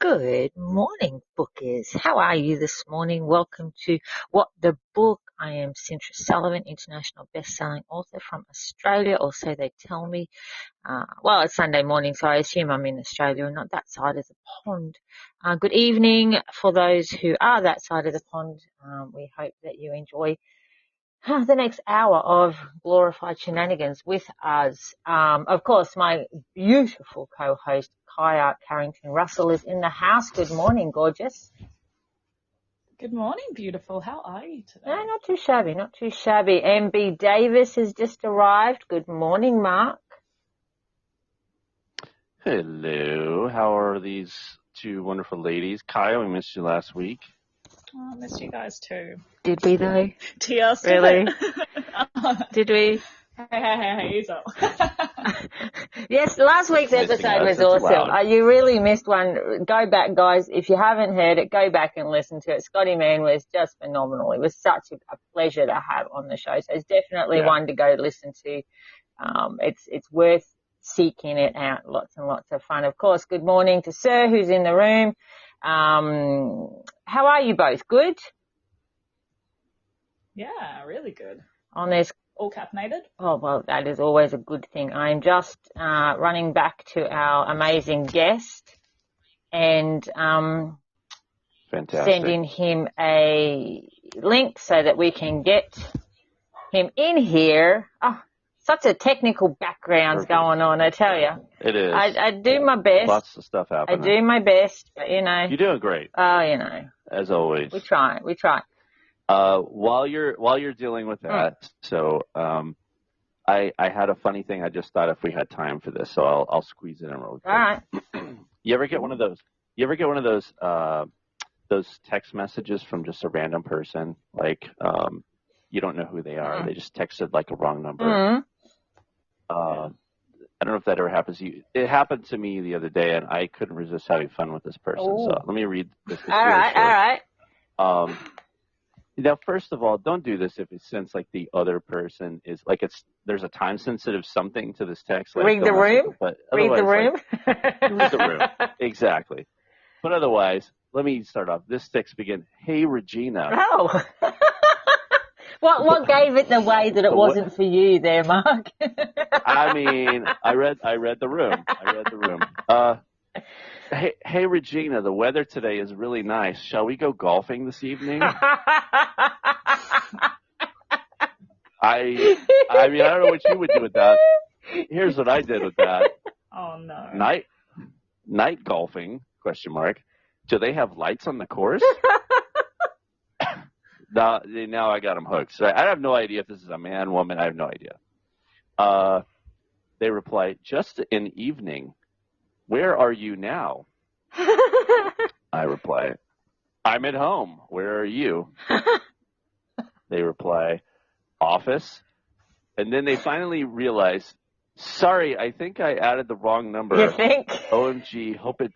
Good morning, bookers. How are you this morning? Welcome to What the Book. I am Cintra Sullivan, international best-selling author from Australia, or so they tell me. Well, it's Sunday morning, so I assume I'm in Australia and not that side of the pond. Good evening for those who are that side of the pond. We hope that you enjoy the next hour of glorified shenanigans with us. Of course, my beautiful co-host, Kaya Carrington Russell, is in the house. Good morning, gorgeous. Good morning, beautiful. How are you today? No, not too shabby, not too shabby. MB Davis has just arrived. Good morning, Mark. Hello. How are these two wonderful ladies? Kaya, we missed you last week. Oh, I missed you guys too. Did we, though? TLC. Really? Did we? Hey, so. Yes, last week's episode was awesome. You really missed one. Go back, guys. If you haven't heard it, go back and listen to it. Scotty Mann was just phenomenal. It was such a pleasure to have on the show. So it's definitely one to go listen to. It's worth seeking it out. Lots and lots of fun. Of course, good morning to Sir, who's in the room. How are you both? Good? Yeah, really good. On this. All caffeinated? Oh, well, that is always a good thing. I'm just running back to our amazing guest and sending him a link so that we can get him in here. Oh, such a technical background's going on, I tell you. It is. I do my best. Lots of stuff happening. I do my best, but, You're doing great. Oh, you know. As always. We try. While you're dealing with that, so I had a funny thing. I just thought if we had time for this, so I'll squeeze it in real quick. All right. You ever get one of those text messages from just a random person, like you don't know who they are. They just texted like a wrong number. I don't know if that ever happens to you. It happened to me the other day, and I couldn't resist having fun with this person. Ooh. So let me read this. All right. Now, first of all, don't do this if it sounds like the other person is like there's a time sensitive something to this text. Like, read the room. Read the room. Read the room. Exactly. But otherwise, let me start off. This text begins, "Hey Regina." Oh. What gave it the way that it wasn't for you there, Mark? I mean, I read the room. Hey Regina, the weather today is really nice. Shall we go golfing this evening? I mean, I don't know what you would do with that. Here's what I did with that. Oh no. Night golfing? ? Do they have lights on the course? Now I got them hooked. So I have no idea if this is a man, woman. I have no idea. They reply, "Just an evening. Where are you now?" I reply, "I'm at home. Where are you?" They reply, "Office." And then they finally realize, "Sorry, I think I added the wrong number." You think? OMG, hope it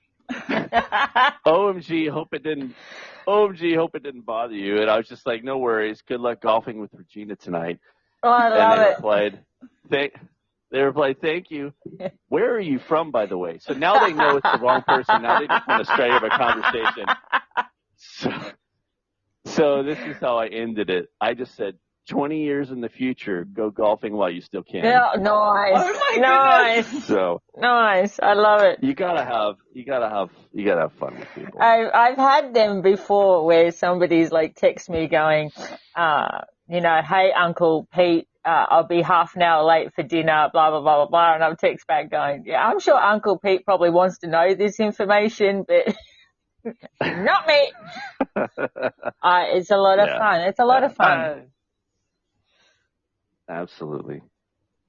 didn't bother you. And I was just like, "No worries. Good luck golfing with Regina tonight." Oh, I love it. They replied, "Thank you. Where are you from, by the way?" So now they know it's the wrong person. Now they just want to stray of a conversation. So this is how I ended it. I just said, 20 years in the future, go golfing while you still can. Yeah, nice. Oh my goodness. So nice. I love it. You gotta have fun with people. I've had them before where somebody's like text me going, "Hey, Uncle Pete, I'll be half an hour late for dinner, blah, blah, blah, blah, blah." And I'll text back going, "Yeah, I'm sure Uncle Pete probably wants to know this information, but not me." It's a lot of fun. It's a lot of fun. Absolutely.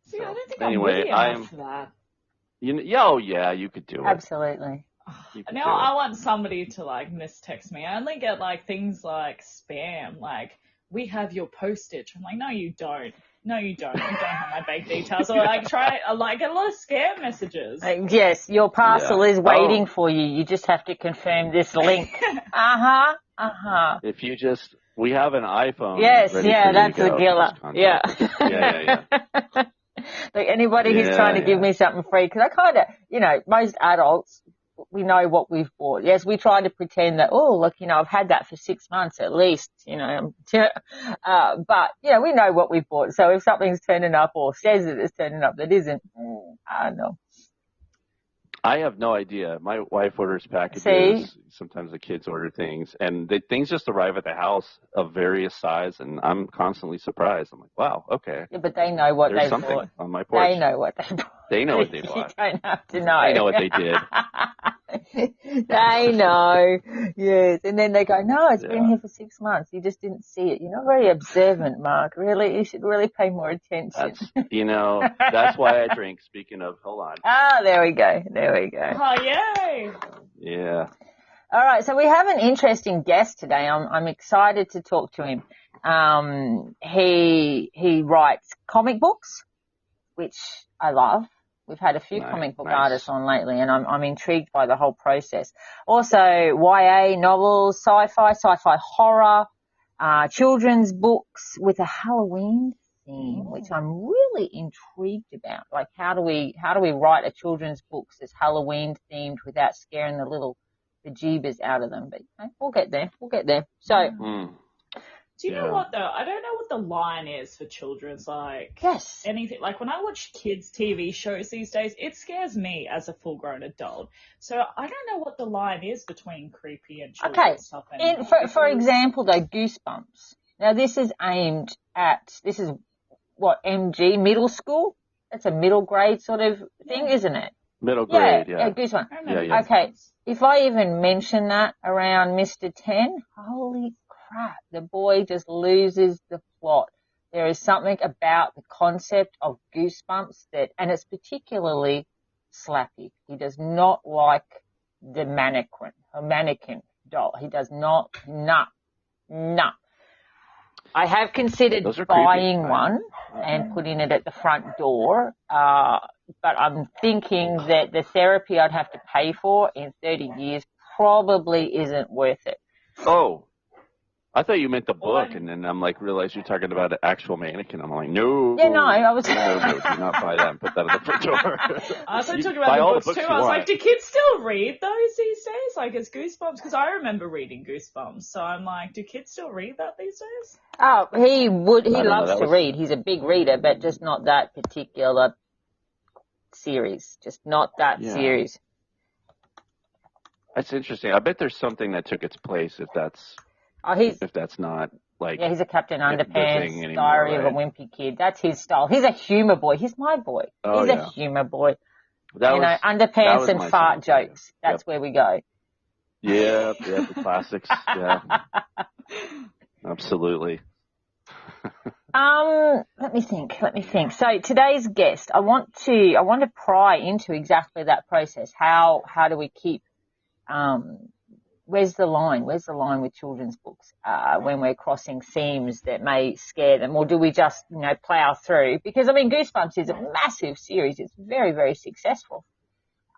See, I don't think I'm witty enough for that. You could do it. Absolutely. Now I want somebody to like mistext me. I only get like things like spam, like, "We have your postage." I'm like, "No, you don't. No, you don't. You don't have my bank details." Or like get a lot of scam messages. Yes, your parcel is waiting for you. You just have to confirm this link. If we have an iPhone. Yes, that's the killer. Yeah. Yeah. Like anybody who's trying to give me something free, because I kind of, most adults we know what we've bought. Yes, we try to pretend that, oh, look, I've had that for 6 months at least, but, we know what we've bought. So if something's turning up or says that it's turning up that isn't, I don't know. I have no idea. My wife orders packages. See? Sometimes the kids order things, and things just arrive at the house of various size, and I'm constantly surprised. I'm like, wow, okay. Yeah, but they know what There's they something bought. on my porch. They know what they bought. They know what they bought. You don't have to know. They know what they did. They know. Yes. And then they go, no, it's been here for 6 months. You just didn't see it. You're not very observant, Mark. Really, you should really pay more attention. That's why I drink. Speaking of, hold on. Ah, there we go. There we go. Oh, yay. Yeah. All right. So we have an interesting guest today. I'm excited to talk to him. He writes comic books, which I love. We've had a few comic book artists on lately, and I'm intrigued by the whole process. Also, YA novels, sci-fi horror, children's books with a Halloween theme, which I'm really intrigued about. Like, how do we write a children's book that's Halloween themed without scaring the little bejeebers out of them? But we'll get there. So. Do you know what, though? I don't know what the line is for children's, anything. Like, when I watch kids' TV shows these days, it scares me as a full-grown adult. So I don't know what the line is between creepy and children's stuff. For example, though, Goosebumps. Now, this is aimed at, MG, middle school? That's a middle grade sort of thing, isn't it? Middle grade, yeah. Goosebumps. Yeah. Okay, if I even mention that around Mr. 10, holy crap, the boy just loses the plot. There is something about the concept of Goosebumps and it's particularly Slappy. He does not like the mannequin doll. He does not, no. I have considered buying one and putting it at the front door, but I'm thinking that the therapy I'd have to pay for in 30 years probably isn't worth it. Oh. I thought you meant the book, and then I'm like, realized you're talking about an actual mannequin. I'm like, no. Yeah, no, I was. No, do not buy that and put that at the front door. I was talking about the books too. I was like, do kids still read those these days? Like, it's Goosebumps? Because I remember reading Goosebumps. So I'm like, do kids still read that these days? Oh, he loves to read. He's a big reader, but just not that particular series. Just not that series. That's interesting. I bet there's something that took its place if that's not like. Yeah, he's a Captain Underpants, Diary of a Wimpy Kid. That's his style. He's a humor boy. He's my boy. He's a humor boy. Underpants and fart jokes. That's where we go. Yeah, the classics. Yeah. Absolutely. Let me think. So today's guest, I want to pry into exactly that process. How do we keep, where's the line with children's books, when we're crossing themes that may scare them, or do we just, plow through? Because Goosebumps is a massive series. It's very, very successful.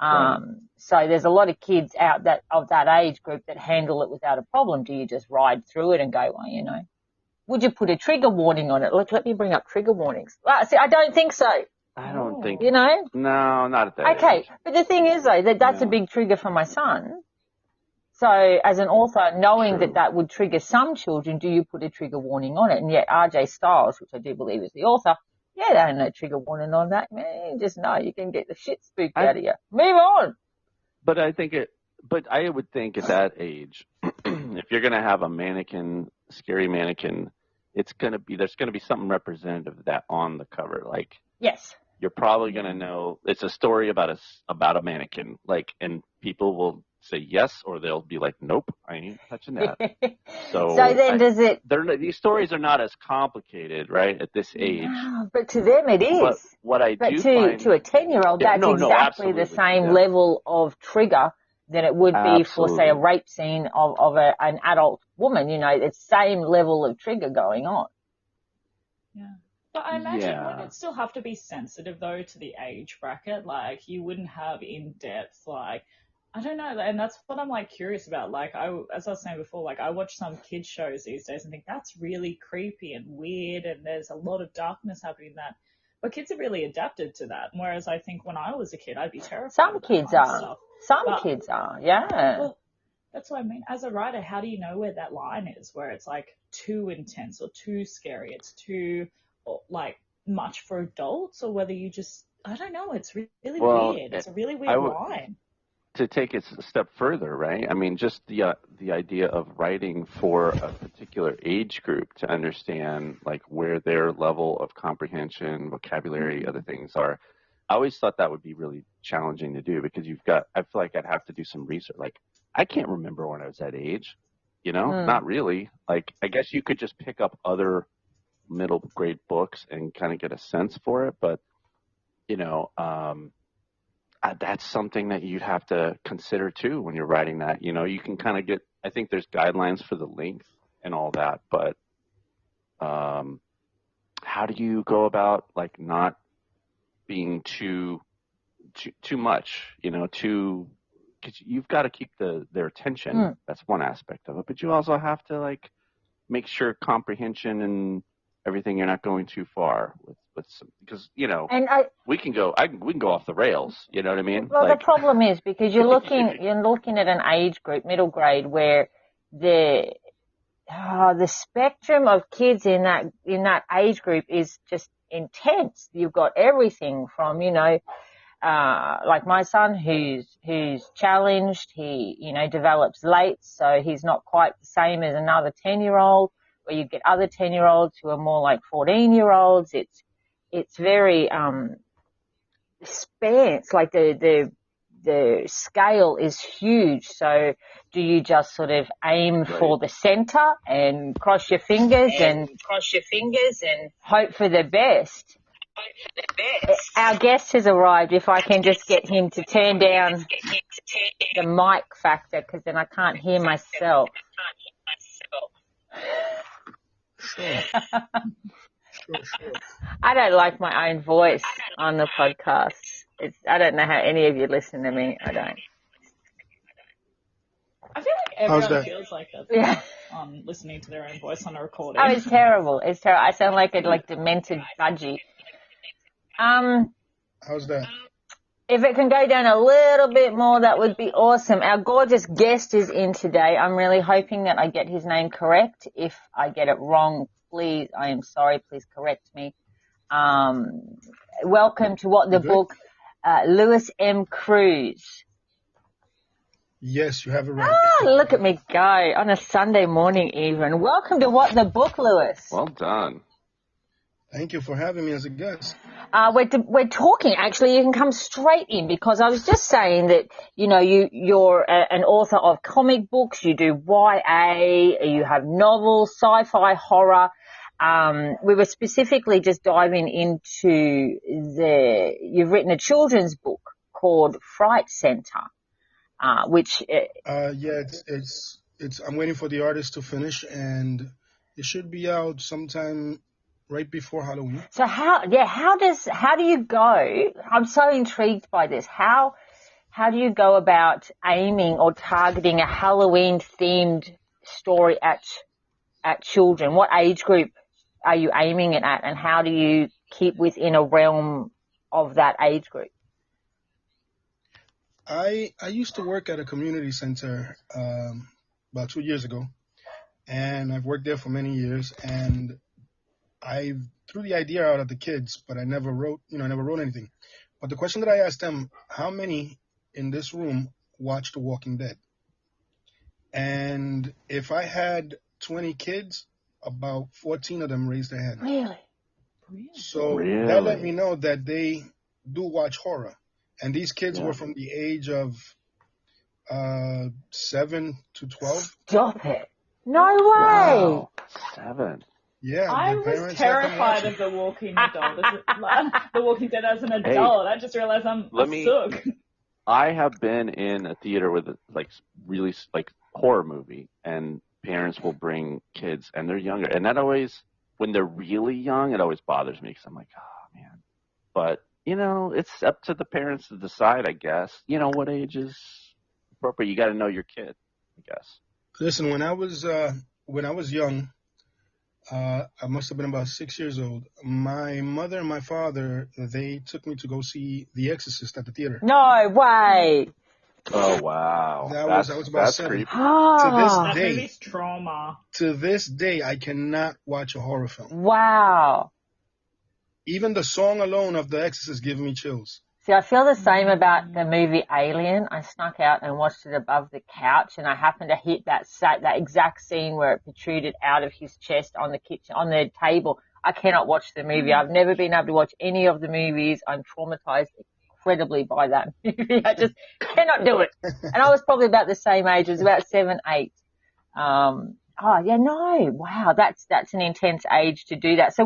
So there's a lot of kids out of that age group that handle it without a problem. Do you just ride through it and go, well, would you put a trigger warning on it? Look, let me bring up trigger warnings. See, I don't think so. I don't think. No, not at that age. Okay, but the thing is, though, that's a big trigger for my son. So as an author, knowing that would trigger some children, do you put a trigger warning on it? And yet R.J. Styles, which I do believe is the author, there ain't no trigger warning on that, man. Just know you can get the shit spooked out of you. Move on. But I would think at that age, if you're going to have a mannequin, scary mannequin, there's going to be something representative of that on the cover. Like, yes, you're probably going to know it's a story about a mannequin, and people will say yes, or they'll be like, nope, I ain't touching that. So then these stories are not as complicated, right, at this age. No, but to them it is. But to a 10-year-old, that's exactly the same level of trigger than it would be for, say, a rape scene of an adult woman. It's same level of trigger going on. Yeah. But I imagine wouldn't it still have to be sensitive, though, to the age bracket? Like, you wouldn't have in-depth, I don't know, and that's what I'm, curious about. As I was saying before, I watch some kids shows these days and think that's really creepy and weird, and there's a lot of darkness happening in that. But kids are really adapted to that, whereas I think when I was a kid, I'd be terrified. Some kids are. Stuff. Some But, kids are, yeah. well, that's what I mean. As a writer, how do you know where that line is, where it's like too intense or too scary, it's too like much for adults, or whether you just, I don't know. It's really weird. It's a really weird line. To take it a step further, right? I mean, just the idea of writing for a particular age group to understand like where their level of comprehension, vocabulary, other things are. I always thought that would be really challenging to do because I feel like I'd have to do some research. Like, I can't remember when I was that age, not really. Like, I guess you could just pick up other middle grade books and kind of get a sense for it. But, that's something that you'd have to consider too when you're writing that. You can kind of I think there's guidelines for the length and all that, but how do you go about like not being too much, because you've got to keep their attention. That's one aspect of it, but you also have to like make sure comprehension and everything, you're not going too far with some, because we can go off the rails. You know what I mean? Well, the problem is because you're looking at an age group, middle grade, where the spectrum of kids in that age group is just intense. You've got everything from like my son who's challenged. He develops late, so he's not quite the same as another 10-year-old. Where you get other 10-year-olds who are more like 14-year-olds. It's very spans, like the scale is huge. So do you just sort of aim for the center and cross your fingers and hope for the best? Our guest has arrived. If I can just get him to turn down the mic factor, because then I can't hear myself. Sure. I don't like my own voice on the podcast. I don't know how any of you listen to me. I don't. I feel like everyone feels like that. Yeah. Listening to their own voice on a recording. Oh, it's terrible. It's terrible. I sound like a demented budgie. How's that? If it can go down a little bit more, that would be awesome. Our gorgeous guest is in today. I'm really hoping that I get his name correct. If I get it wrong, please, I am sorry. Please correct me. Welcome to What the Book, Luis M Cruz. Yes, you have it right. Look at me go on a Sunday morning even. Welcome to What the Book, Luis. Well done. Thank you for having me as a guest. We're talking, actually, you can come straight in, because I was just saying that, you're an author of comic books, you do YA, you have novels, sci-fi, horror. We were specifically just diving into you've written a children's book called Fright Center, which... it's I'm waiting for the artist to finish, and it should be out sometime right before Halloween. So how do you go? I'm so intrigued by this. How do you go about aiming or targeting a Halloween themed story at children? What age group are you aiming it at, and how do you keep within a realm of that age group? I used to work at a community center about 2 years ago, and I've worked there for many years, and I threw the idea out at the kids, but I never wrote anything. But the question that I asked them, how many in this room watch The Walking Dead? And if I had 20 kids, about 14 of them raised their hand. Really? So that let me know that they do watch horror. And these kids were from the age of 7 to 12. Stop it. No way. Wow. 7. Yeah, I was terrified of The Walking Dead as an adult. I just realized I'm a sook. I have been in a theater with really horror movie, and parents will bring kids, and they're younger, and that always, when they're really young, it always bothers me because I'm like, oh man. But it's up to the parents to decide, I guess. What age is appropriate. You got to know your kid, I guess. Listen, when I was young. I must have been about 6 years old. My mother and my father, they took me to go see The Exorcist at the theater. No way. Oh wow, I was about that's 7. creepy. That day- movie's trauma. To this day, I cannot watch a horror film. Wow. Even the song alone of The Exorcist gives me chills. See, I feel the same about the movie Alien. I snuck out and watched it above the couch, and I happened to hit that exact scene where it protruded out of his chest on the table. I cannot watch the movie. I've never been able to watch any of the movies. I'm traumatized incredibly by that movie. I just cannot do it. And I was probably about the same age. It was about 7, 8. Wow, that's an intense age to do that. So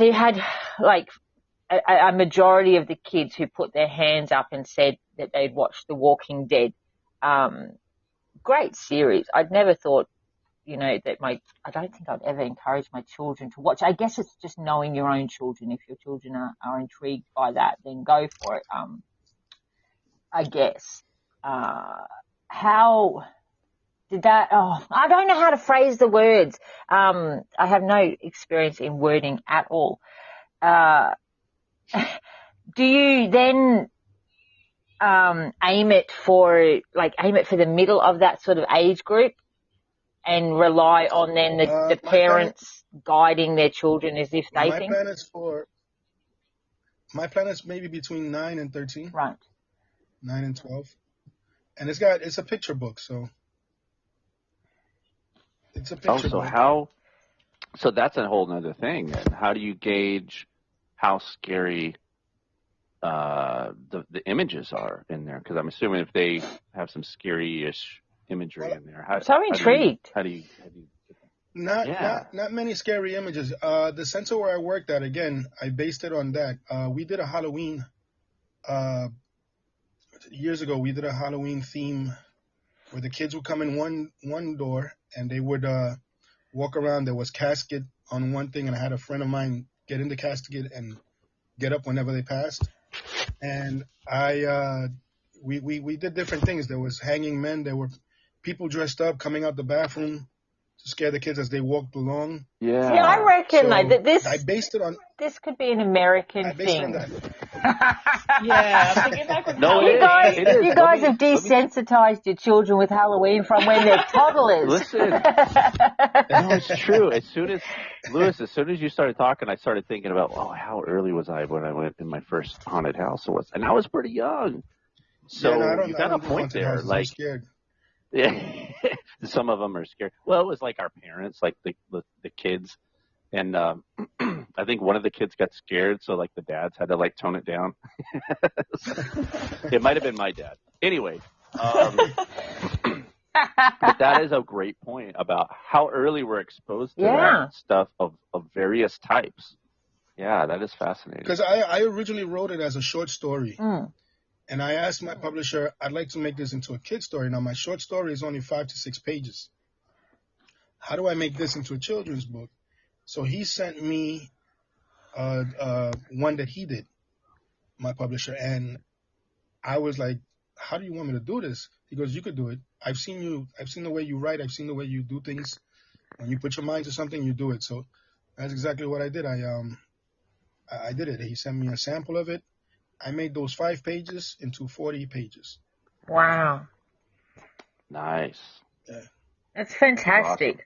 you had like a majority of the kids who put their hands up and said that they'd watched The Walking Dead. Great series. I'd never thought, that I don't think I'd ever encourage my children to watch. I guess it's just knowing your own children. If your children are intrigued by that, then go for it. I guess. How did that, I don't know how to phrase the words. I have no experience in wording at all. Do you then aim it for the middle of that sort of age group and rely on then the parents guiding their children as if they think? My plan is maybe between 9 and 13. Right. 9 and 12. And it's a picture book, so it's a picture book. So that's a whole nother thing then. How do you gauge how scary the images are in there? Because I'm assuming if they have some scary-ish imagery in there. I'm so intrigued. How do you Not many scary images. The center where I worked at, again, I based it on that. We did a Halloween years ago. We did a Halloween theme where the kids would come in one door and they would walk around. There was casket on one thing, and I had a friend of mine get in the casket and get up whenever they passed. And we did different things. There was hanging men. There were people dressed up coming out the bathroom to scare the kids as they walked along. Yeah. See, I reckon that I based it on. This could be an American thing. Yeah, I think that could. No, you guys have desensitized your children with Halloween from when they're toddlers. Listen, no, it's true. As soon as you started talking, I started thinking about, how early was I when I went in my first haunted house? And I was pretty young. So you got a point there. Like, scared. Yeah, some of them are scared. Well, it was like our parents, like the kids, and I think one of the kids got scared, so like the dads had to like tone it down. It might have been my dad. Anyway, but that is a great point about how early we're exposed to that stuff of various types. Yeah, that is fascinating. Because I originally wrote it as a short story. And I asked my publisher, I'd like to make this into a kid's story. Now, my short story is only 5 to 6 pages. How do I make this into a children's book? So he sent me one that he did, my publisher. And I was like, how do you want me to do this? He goes, you could do it. I've seen the way you write. I've seen the way you do things. When you put your mind to something, you do it. So that's exactly what I did. I did it. He sent me a sample of it. I made those 5 pages into 40 pages. Wow. Nice. Yeah. That's fantastic. Awesome.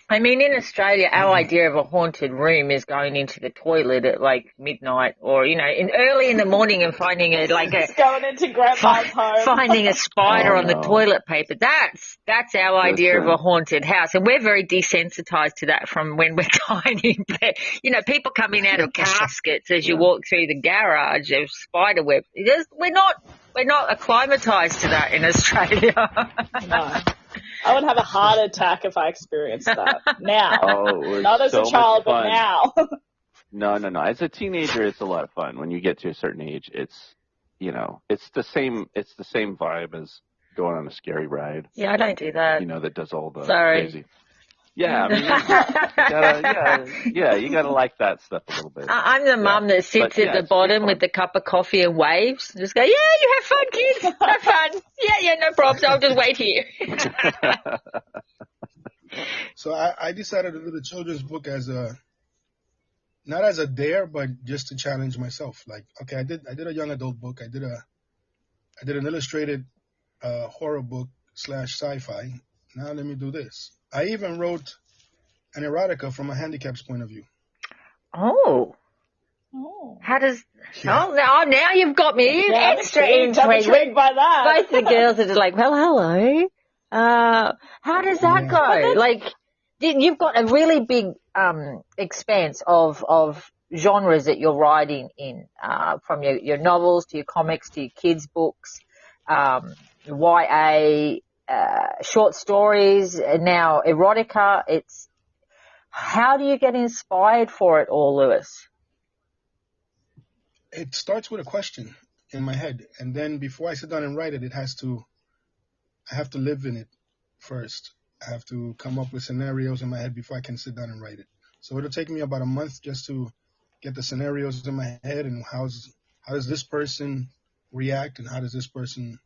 I mean, in Australia, our idea of a haunted room is going into the toilet at like midnight, or early in the morning and finding going into grandma's home, finding a spider on the toilet paper. That's our idea of a haunted house, and we're very desensitized to that from when we're tiny. People coming out of caskets as you walk through the garage of spider webs. We're not acclimatized to that in Australia. No. I would have a heart attack if I experienced that now. Not as a child, but now. No. As a teenager, it's a lot of fun. When you get to a certain age, it's the same vibe as going on a scary ride. Yeah, I don't do that. That does all the crazy. Yeah, I mean, you gotta like that stuff a little bit. I'm the mum that sits at the bottom with the cup of coffee and waves. Just go, you have fun, kids. Have fun. Yeah, no problems. I'll just wait here. So I decided to do the children's book not as a dare, but just to challenge myself. Like, okay, I did a young adult book. I did I did an illustrated horror book / sci-fi. Now let me do this. I even wrote an erotica from a handicap's point of view. Oh. Oh. How does... Yeah. Oh, now you've got me Yeah, extra I'm intrigued by that. Both the girls are just like, well, hello. How does that go? Like, you've got a really big expanse of genres that you're writing in, from your novels to your comics to your kids' books, YA, short stories, and now erotica. How do you get inspired for it all, Luis? It starts with a question in my head, and then before I sit down and write it, I have to live in it first. I have to come up with scenarios in my head before I can sit down and write it. So it'll take me about a month just to get the scenarios in my head, and how does this person react, and how does this person,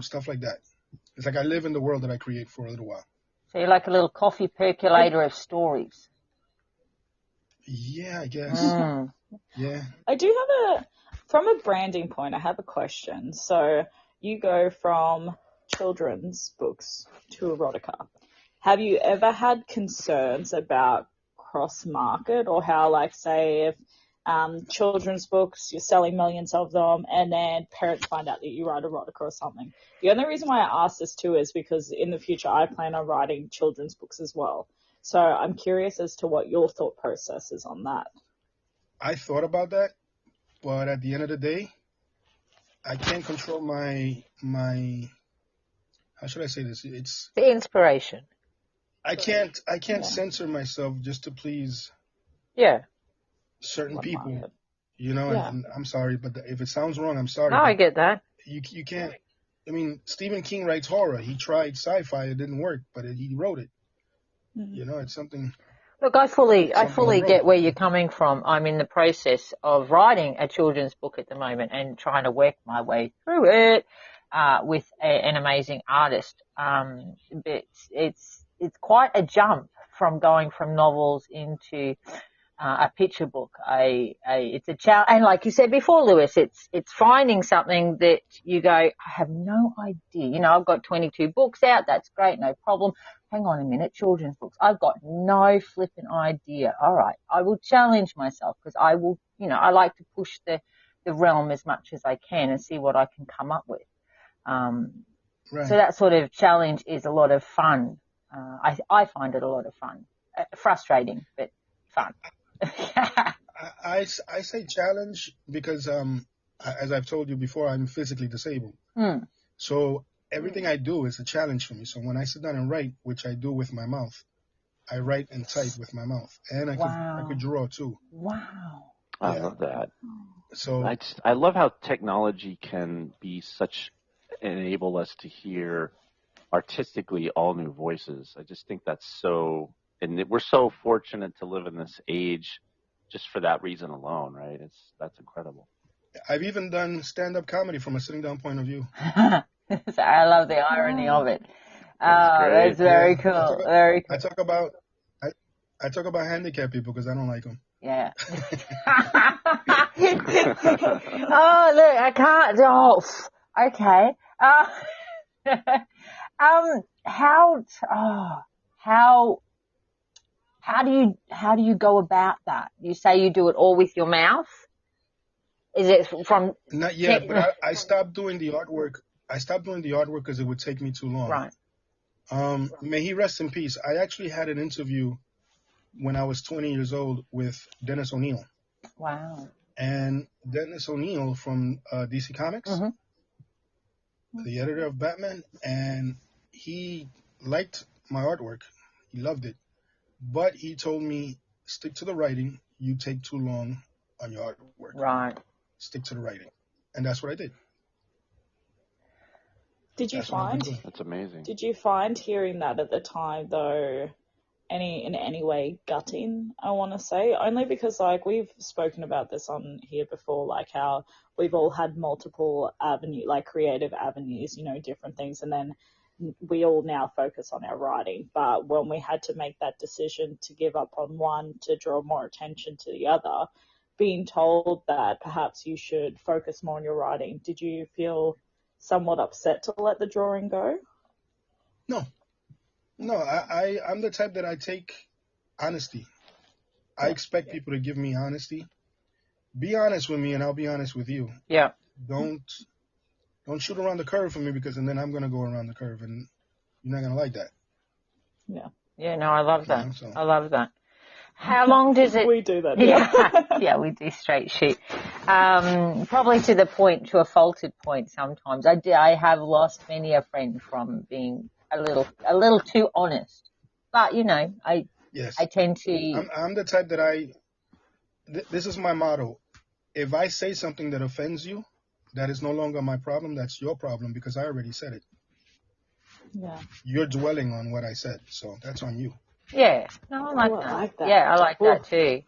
stuff like that. It's like I live in the world that I create for a little while. So you're like a little coffee percolator of stories. Yeah, I guess. Yeah. I do have from a branding point, I have a question. So you go from children's books to erotica. Have you ever had concerns about cross-market, or how, like, say, if children's books, you're selling millions of them, and then parents find out that you write erotica or something? The only reason why I ask this too is because in the future I plan on writing children's books as well. So I'm curious as to what your thought process is on that. I thought about that, but at the end of the day, I can't control my how should I say this? It's the inspiration. I can't censor myself just to please certain people, and I'm sorry, but if it sounds wrong, I'm sorry. No, I get that. You can't. I mean, Stephen King writes horror. He tried sci-fi, it didn't work, but he wrote it. Mm-hmm. It's something. Look, I fully get where you're coming from. I'm in the process of writing a children's book at the moment and trying to work my way through it with an amazing artist. But it's quite a jump from going from novels into a picture book. It's a challenge, and like you said before, Luis, it's finding something that you go, I have no idea. I've got 22 books out. That's great, no problem. Hang on a minute, children's books. I've got no flipping idea. All right, I will challenge myself, because I will, I like to push the realm as much as I can and see what I can come up with. Right. So that sort of challenge is a lot of fun. I find it a lot of fun, frustrating, but fun. I say challenge because, as I've told you before, I'm physically disabled. So everything I do is a challenge for me. So when I sit down and write, which I do with my mouth, I write and type with my mouth, and I could draw too. Wow. I love that. So I love how technology can be enable us to hear artistically all new voices. I just think that's so, and we're so fortunate to live in this age just for that reason alone, right? That's incredible. I've even done stand-up comedy from a sitting down point of view. So I love the irony of it. That's very cool. Very cool. I talk about handicapped people because I don't like them. Yeah. Oh, look, I can't. Oh, okay. How do you go about that? You say you do it all with your mouth? Is it from? Not yet, but I stopped doing the artwork. I stopped doing the artwork because it would take me too long. Right. May he rest in peace. I actually had an interview when I was 20 years old with Dennis O'Neil. Wow. And Dennis O'Neil from DC Comics, the editor of Batman, and he liked my artwork. He loved it. But he told me, stick to the writing. You take too long on your artwork. Right. Stick to the writing. And that's what I did. That's amazing. Did you find hearing that at the time, though, in any way gutting, I want to say? Only because, like, we've spoken about this on here before, like how we've all had multiple creative avenues, different things, and then we all now focus on our writing. But when we had to make that decision to give up on one to draw more attention to the other, being told that perhaps you should focus more on your writing, did you feel somewhat upset to let the drawing go? No, I'm the type that I take honesty. I expect people to give me honesty. Be honest with me, and I'll be honest with you. Yeah. Don't shoot around the curve for me, because and then I'm gonna go around the curve, and you're not gonna like that. Yeah. Yeah, no, I love that. So. I love that. How long does it... We do that. Yeah, we do straight shoot. Probably to a faulted point sometimes. I have lost many a friend from being a little too honest. But, I tend to... I'm the type that this is my motto. If I say something that offends you, that is no longer my problem. That's your problem, because I already said it. Yeah. You're dwelling on what I said, so that's on you. Yeah. No, I like that. Yeah, I like that too.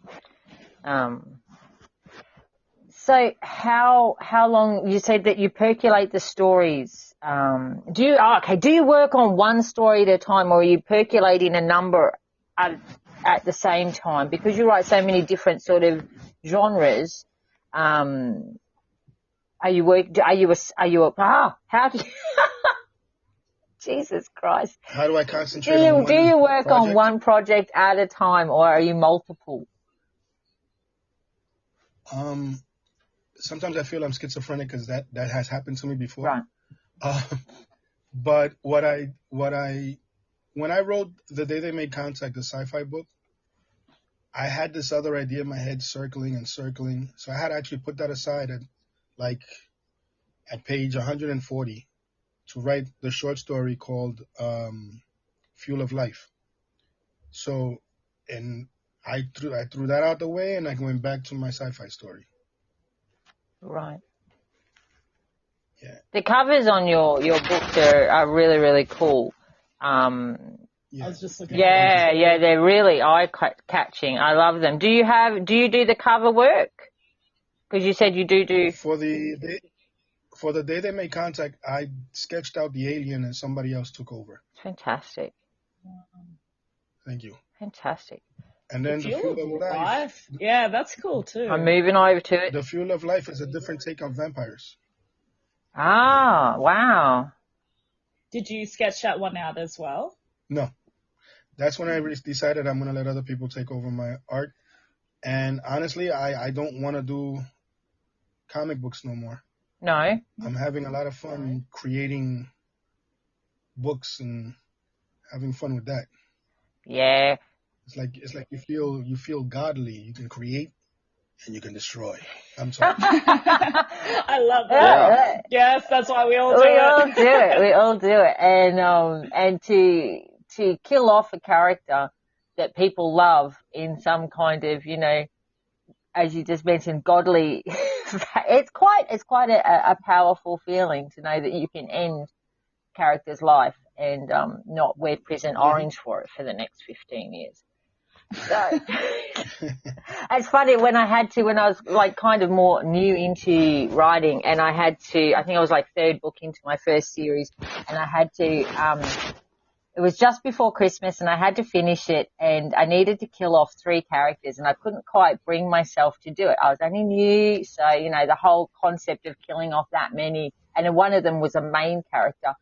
So how long, you said that you percolate the stories. Do you work on one story at a time, or are you percolating a number at the same time? Because you write so many different sort of genres. How do you Jesus Christ. How do I concentrate on one Do you work project? on one project at a time, or are you multiple? Sometimes I feel I'm schizophrenic, because that has happened to me before. Right. But when I wrote The Day They Made Contact, the sci-fi book, I had this other idea in my head circling and circling. So I had to actually put that aside at page 140 to write the short story called Fuel of Life. So, and I threw that out the way, and I went back to my sci-fi story. Right. Yeah. The covers on your books are really, really cool. I was just looking. Yeah, they're really eye-catching. I love them. Do you do the cover work? Because you said you do. For the day they made contact, I sketched out the alien, and somebody else took over. Fantastic. Thank you. Fantastic. And then the Fuel of Life. Yeah, that's cool too. I'm moving over to it. The Fuel of Life is a different take on vampires. Ah, wow. Did you sketch that one out as well? No. That's when I decided I'm going to let other people take over my art. And honestly, I don't want to do comic books no more. No. I'm having a lot of fun creating books and having fun with that. Yeah. It's like you feel godly. You can create and you can destroy. I'm sorry. I love that. Yeah. Yes, that's why we all do it. We all do it. And to kill off a character that people love in some kind of, as you just mentioned, godly, it's quite a powerful feeling to know that you can end character's life and not wear prison orange for it for the next 15 years. So it's funny when I was like kind of more new into writing, and I think I was like third book into my first series, and I had to it was just before Christmas, and I had to finish it, and I needed to kill off 3 characters, and I couldn't quite bring myself to do it. I was only new, so the whole concept of killing off that many, and one of them was a main character,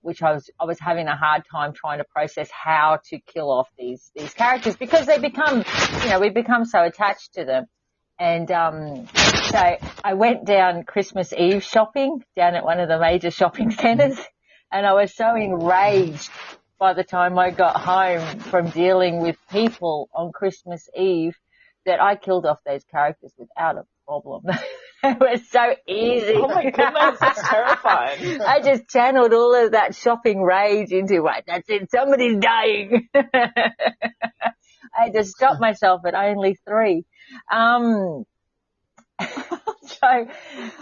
which I was having a hard time trying to process how to kill off these characters, because they become, we become so attached to them. And so I went down Christmas Eve shopping down at one of the major shopping centres, and I was so enraged by the time I got home from dealing with people on Christmas Eve that I killed off those characters without a problem. It was so easy. Oh my goodness, that's terrifying. I just channeled all of that shopping rage into, right, that's it, somebody's dying. I had to stop myself at only 3. So,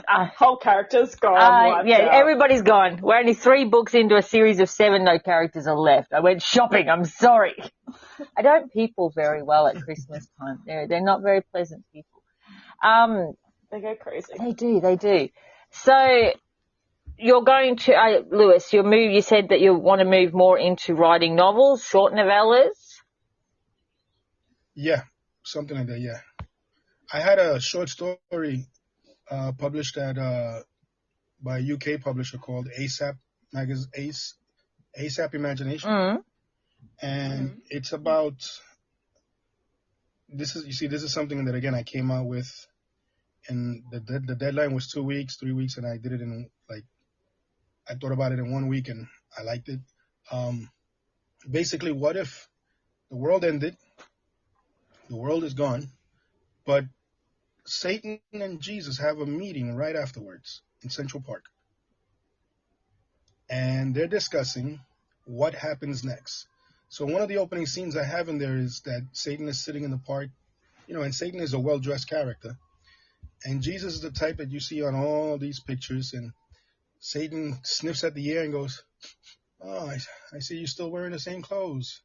whole character's gone. Yeah, everybody's gone. We're only 3 books into a series of 7, no characters are left. I went shopping, I'm sorry. I don't people very well at Christmas time. They're not very pleasant people. They go crazy. They do. So you're going to, Lewis, you said that you want to move more into writing novels, short novellas? Yeah, something like that, yeah. I had a short story published at by a UK publisher called ASAP Imagination. Mm. And it's about, this is something that, again, I came out with, and the deadline was 2 weeks, 3 weeks, and I did it in, I thought about it in 1 week, and I liked it. Basically, what if the world ended, the world is gone, but Satan and Jesus have a meeting right afterwards in Central Park. And they're discussing what happens next. So one of the opening scenes I have in there is that Satan is sitting in the park, and Satan is a well-dressed character. And Jesus is the type that you see on all these pictures. And Satan sniffs at the air and goes, "Oh, I see you're still wearing the same clothes."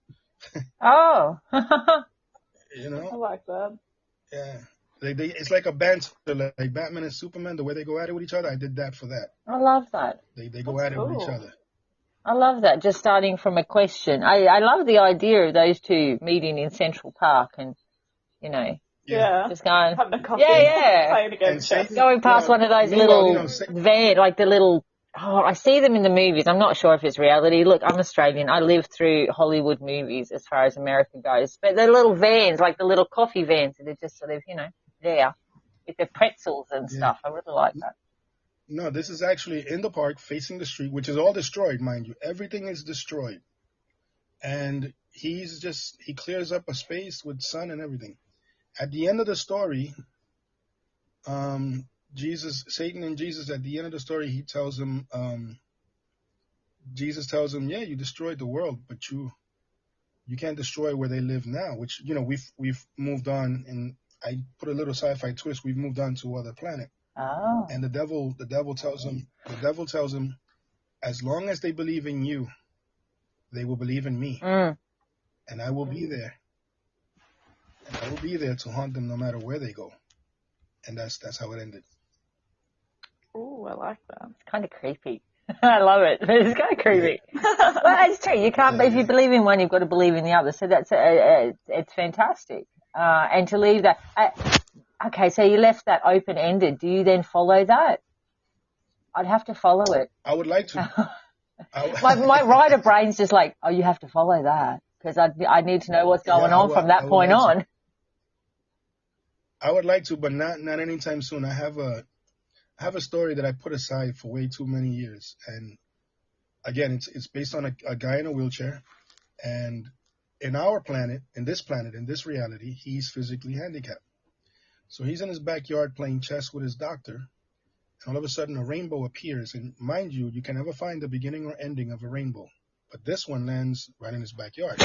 Oh. I like that. Yeah. It's like a banter, like Batman and Superman, the way they go at it with each other. I did that for that. I love that. They go at it with each other. I love that. Just starting from a question. I love the idea of those two meeting in Central Park and, Yeah. just going, having a coffee, playing a game of chess. going past one of those little van, like the little, I see them in the movies. I'm not sure if it's reality. Look, I'm Australian. I live through Hollywood movies as far as America goes. But the little vans, like the little coffee vans that are just sort of, there with the pretzels and stuff. I really like that. No, this is actually in the park facing the street, which is all destroyed, mind you. Everything is destroyed. And he clears up a space with sun and everything. At the end of the story, Satan and Jesus, at the end of the story, Jesus tells him, yeah, you destroyed the world, but you can't destroy where they live now, which, we've moved on, and I put a little sci-fi twist. We've moved on to other planet. Oh. And the devil tells him, as long as they believe in you, they will believe in me. Mm. And I will be there. And I will be there to haunt them no matter where they go. And that's how it ended. Ooh, I like that. It's kind of creepy. I love it. It's kind of creepy. Well, it's true. You can't, if you believe in one, you've got to believe in the other. So that's, it's fantastic. And to leave that, okay, so you left that open-ended. Do you then follow that? I'd have to follow it. I would like to. My writer brain's just like, oh, you have to follow that because I need to know what's going on from that point on. I would like to, but not anytime soon. I have a story that I put aside for way too many years, and again, it's based on a guy in a wheelchair, and in our planet, in this reality, he's physically handicapped. So he's in his backyard playing chess with his doctor, and all of a sudden a rainbow appears. And mind you, you can never find the beginning or ending of a rainbow, but this one lands right in his backyard.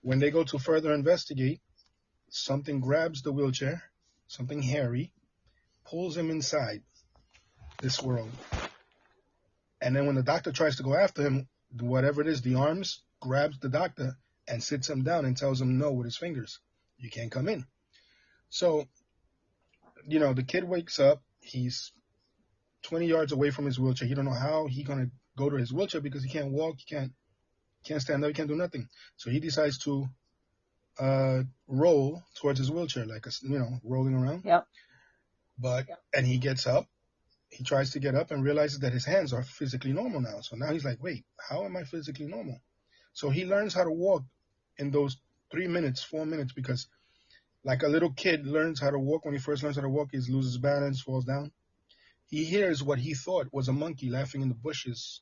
When they go to further investigate, something grabs the wheelchair, something hairy, pulls him inside this world. And then when the doctor tries to go after him, whatever it is, the arms grabs the doctor and sits him down and tells him no with his fingers. You can't come in. So, the kid wakes up. He's 20 yards away from his wheelchair. He don't know how he's going to go to his wheelchair because he can't walk, he can't stand up, he can't do nothing. So he decides to roll towards his wheelchair, like, rolling around. Yep. And he gets up. He tries to get up and realizes that his hands are physically normal now. So now he's like, wait, how am I physically normal? So he learns how to walk in those 3 minutes, 4 minutes, because like a little kid learns how to walk. When he first learns how to walk, he loses balance, falls down. He hears what he thought was a monkey laughing in the bushes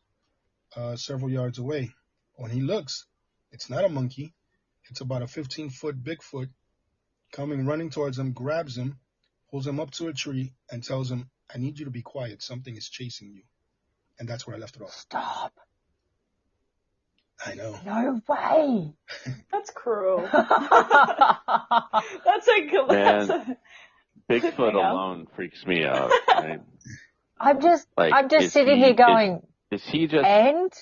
several yards away. When he looks, it's not a monkey. It's about a 15-foot Bigfoot coming, running towards him, grabs him, pulls him up to a tree, and tells him, I need you to be quiet. Something is chasing you. And that's where I left it off. Stop. I know. No way. That's cruel. That's Man, Bigfoot alone freaks me out. Right? I'm just sitting here going, is he just, and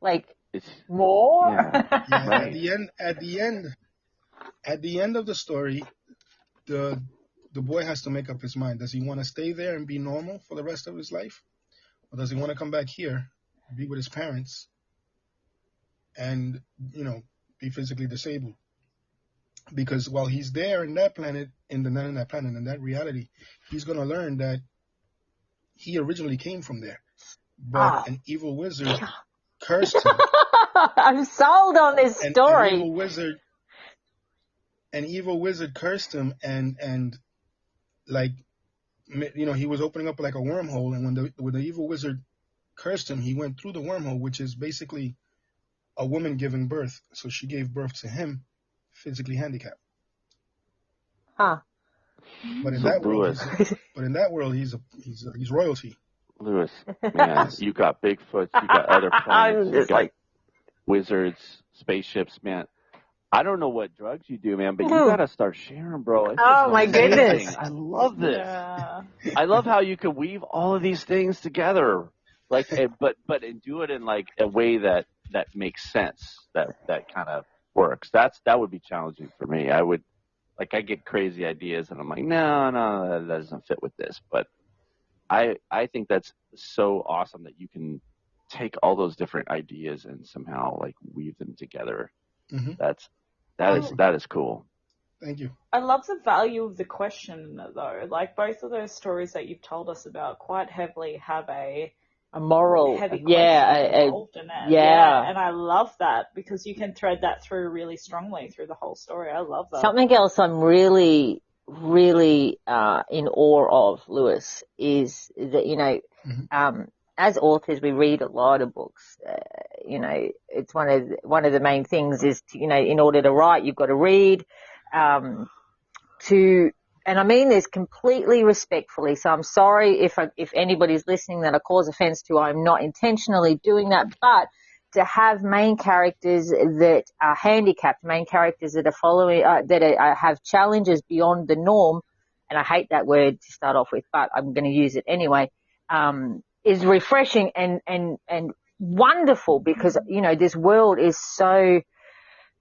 like more? Yeah, right. At the end of the story, the boy has to make up his mind. Does he want to stay there and be normal for the rest of his life? Or does he want to come back here, be with his parents, and, be physically disabled? Because while he's there in that planet, in that reality, he's going to learn that he originally came from there. but Oh. an evil wizard cursed him. I'm sold on this story. An evil wizard cursed him, and like, you know, he was opening up like a wormhole, and when the evil wizard cursed him, he went through the wormhole, which is basically a woman giving birth. So she gave birth to him, physically handicapped. Huh. But in So that world, Lewis, he's royalty. Lewis, man, you got Bigfoot, you got other planets, you got wizards, spaceships, man. I don't know what drugs you do, man, but you gotta start sharing, bro. It's Oh, my amazing. goodness. I love this. Yeah. I love how you can weave all of these things together, like, but do it in like a way that makes sense, that kind of works. That would be challenging for me. I get crazy ideas, and I'm like, no, that doesn't fit with this. But I think that's so awesome that you can take all those different ideas and somehow like weave them together. Mm-hmm. That is cool. Thank you. I love the value of the question, though. Like, both of those stories that you've told us about quite heavily have a moral, heavy question involved in it. Yeah. And I love that because you can thread that through really strongly through the whole story. I love that. Something else I'm really, really in awe of, Lewis, is that, you know, as authors, we read a lot of books. You know, it's one of the main things is to, you know, in order to write, you've got to read. And I mean this completely respectfully. So I'm sorry if anybody's listening that I cause offense to. I'm not intentionally doing that, but to have main characters that are handicapped, main characters that are following, have challenges beyond the norm, and I hate that word to start off with, but I'm going to use it anyway. Is refreshing and wonderful because, you know, this world is so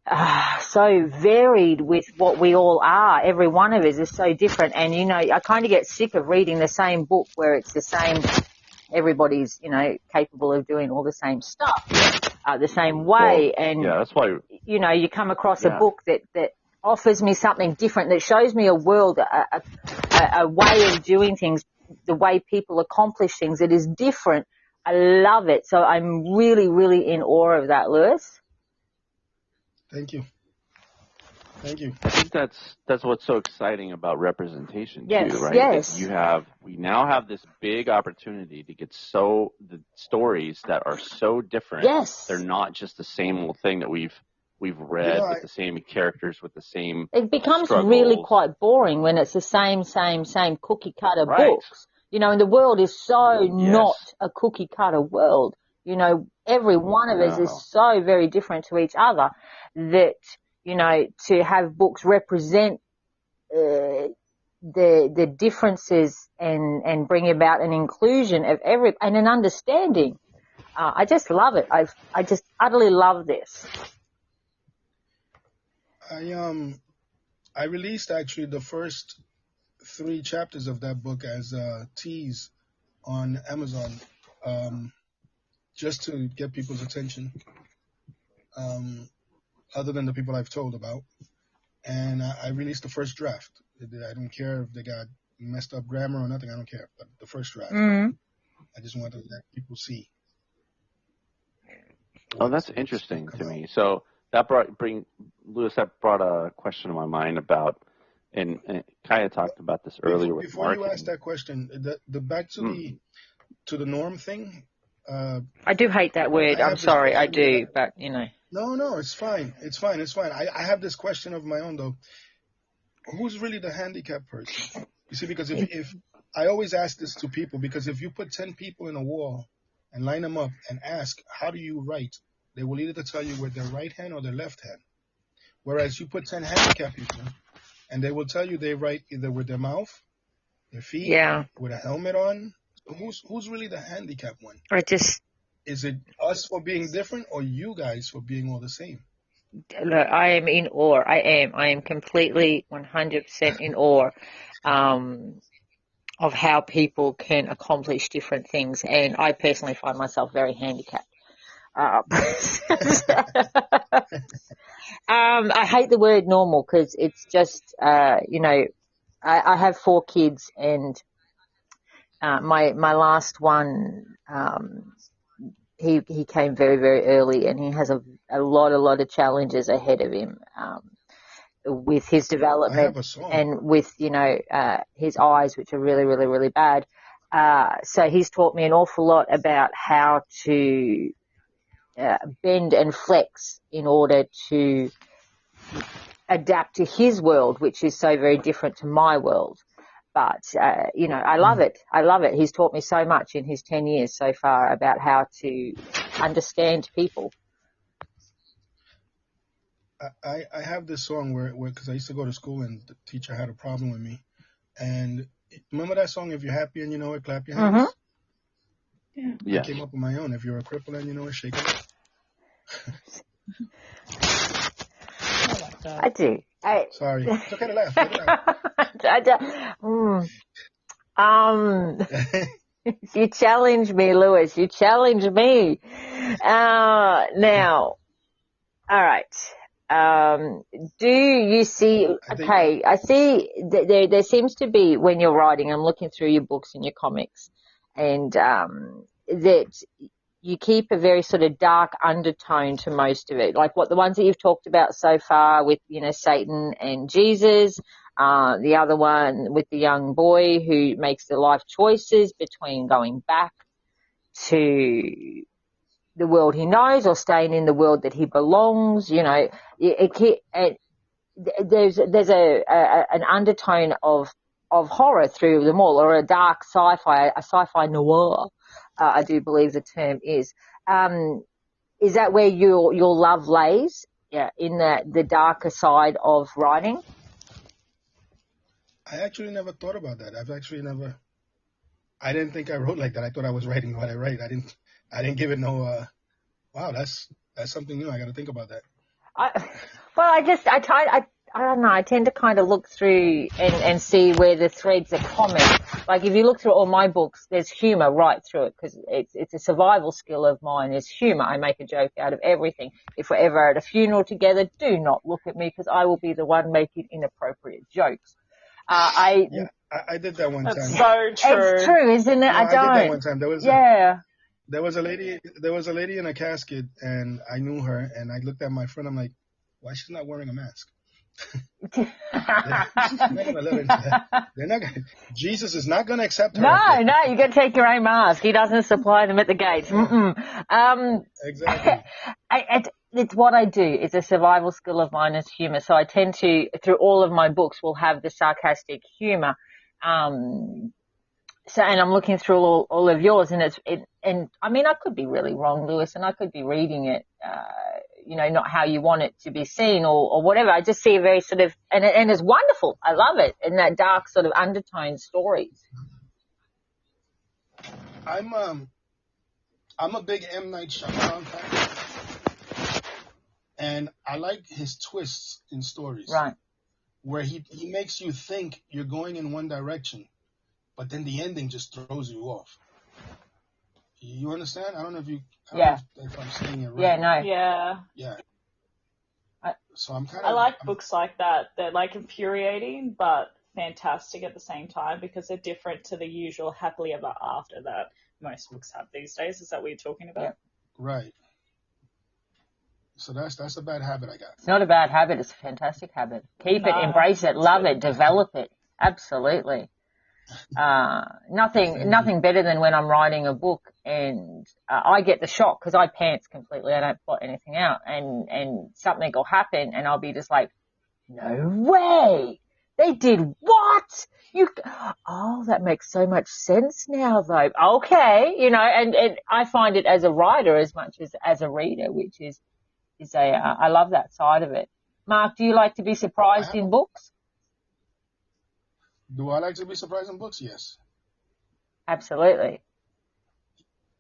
varied with what we all are. Every one of us is so different. And, you know, I kind of get sick of reading the same book where it's the same, everybody's, you know, capable of doing all the same stuff, the same way. Well, and, yeah, that's why, you know, you come across a book that offers me something different, that shows me a world, a way of doing things, the way people accomplish things that is different. I love it. So I'm really, really in awe of that, Lewis. Thank you. I think that's what's so exciting about representation too, right? Yes. We now have this big opportunity to get the stories that are so different. Yes. They're not just the same old thing that we've read with the same characters, with the same It becomes struggles. really quite boring when it's the same cookie cutter books. You know, and the world is so not a cookie cutter world. You know, every one of us is so very different to each other that, you know, to have books represent the differences and bring about an inclusion of and an understanding. I just love it. I just utterly love this. I released actually the first 3 chapters of that book as a tease on Amazon, just to get people's attention, other than the people I've told about. And I released the first draft. I don't care if they got messed up grammar or nothing. I don't care. But the first draft, I just wanted to let people see. Oh, that's interesting to me. So that Lewis, that brought a question to my mind about, and kind of talked about this earlier with before marketing. You ask that question, the back to the norm thing. I do hate that word. I'm sorry, I do, but you know. No, it's fine. I have this question of my own though. Who's really the handicapped person? You see, because if I always ask this to people, because if you put 10 people in a wall and line them up and ask, how do you write? They will either tell you with their right hand or their left hand. Whereas you put 10 handicapped people and they will tell you they write either with their mouth, their feet, with a helmet on. Who's really the handicapped one? Is it us for being different or you guys for being all the same? Look, I am in awe. I am completely 100% in awe of how people can accomplish different things. And I personally find myself very handicapped. I hate the word normal because it's just, you know, I have 4 kids and my last one, he came very, very early, and he has a lot of challenges ahead of him, with his I have development a song. and with, his eyes, which are really, really, really bad. So he's taught me an awful lot about how to bend and flex in order to adapt to his world, which is so very different to my world. But, I love it. I love it. He's taught me so much in his 10 years so far about how to understand people. I have this song where because I used to go to school and the teacher had a problem with me. And remember that song, If You're Happy and You Know It, Clap Your Hands? Yeah. I Yes. came up with my own. If you're a cripple and you know it, shake it. I like that. I do. Sorry. It's okay to laugh. Let it out. You challenge me, Lewis. You challenge me. Now, all right. Do you see? Okay, I see that there seems to be, when you're writing, I'm looking through your books and your comics, and that you keep a very sort of dark undertone to most of it, like the ones that you've talked about so far with, Satan and Jesus, the other one with the young boy who makes the life choices between going back to the world he knows or staying in the world that he belongs. There's an undertone of horror through them all, or a dark sci-fi, a sci-fi noir, I do believe the term is. Is that where your love lays? Yeah, in the darker side of writing? I actually never thought about that. I didn't think I wrote like that. I thought I was writing what I write. I didn't give it no, wow, that's something new. I got to think about that. I don't know. I tend to kind of look through and see where the threads are common. Like if you look through all my books, there's humor right through it, because it's a survival skill of mine is humor. I make a joke out of everything. If we're ever at a funeral together, do not look at me, because I will be the one making inappropriate jokes. I did that one That's time. so true. It's true, isn't it? No, I did that one time. There was a lady in a casket, and I knew her, and I looked at my friend. I'm like, why she's not wearing a mask? They're not gonna let her into that. Jesus is not gonna accept her. No, you got to take your own mask. He doesn't supply them at the gates. Exactly. It's what I do. It's a survival skill of mine is humor. So I tend to, through all of my books, will have the sarcastic humor. And I'm looking through all of yours, and and I mean, I could be really wrong, Lewis, and I could be reading it, not how you want it to be seen or whatever. I just see a very sort of, and it's wonderful. I love it. And that dark sort of undertone stories. I'm a big M. Night Shyamalan fan, and I like his twists in stories. Right. Where he makes you think you're going in one direction, but then the ending just throws you off. You understand? I don't know if if I'm saying it right. Yeah, no. Yeah. Yeah. So I like books like that. They're like infuriating, but fantastic at the same time, because they're different to the usual happily ever after that most books have these days. Is that what you're talking about? Yeah. Right. So that's a bad habit I got. It's not a bad habit. It's a fantastic habit. Keep it, embrace it, love it, develop it. Absolutely. Nothing better than when I'm writing a book and I get the shock, because I pants completely. I don't plot anything out, and something will happen and I'll be just like, no way, they did what? That makes so much sense now though. Okay, and I find it as a writer as much as a reader, which is I love that side of it. Mark, do you like to be surprised in books? Do I like to be surprised in books? Yes. Absolutely.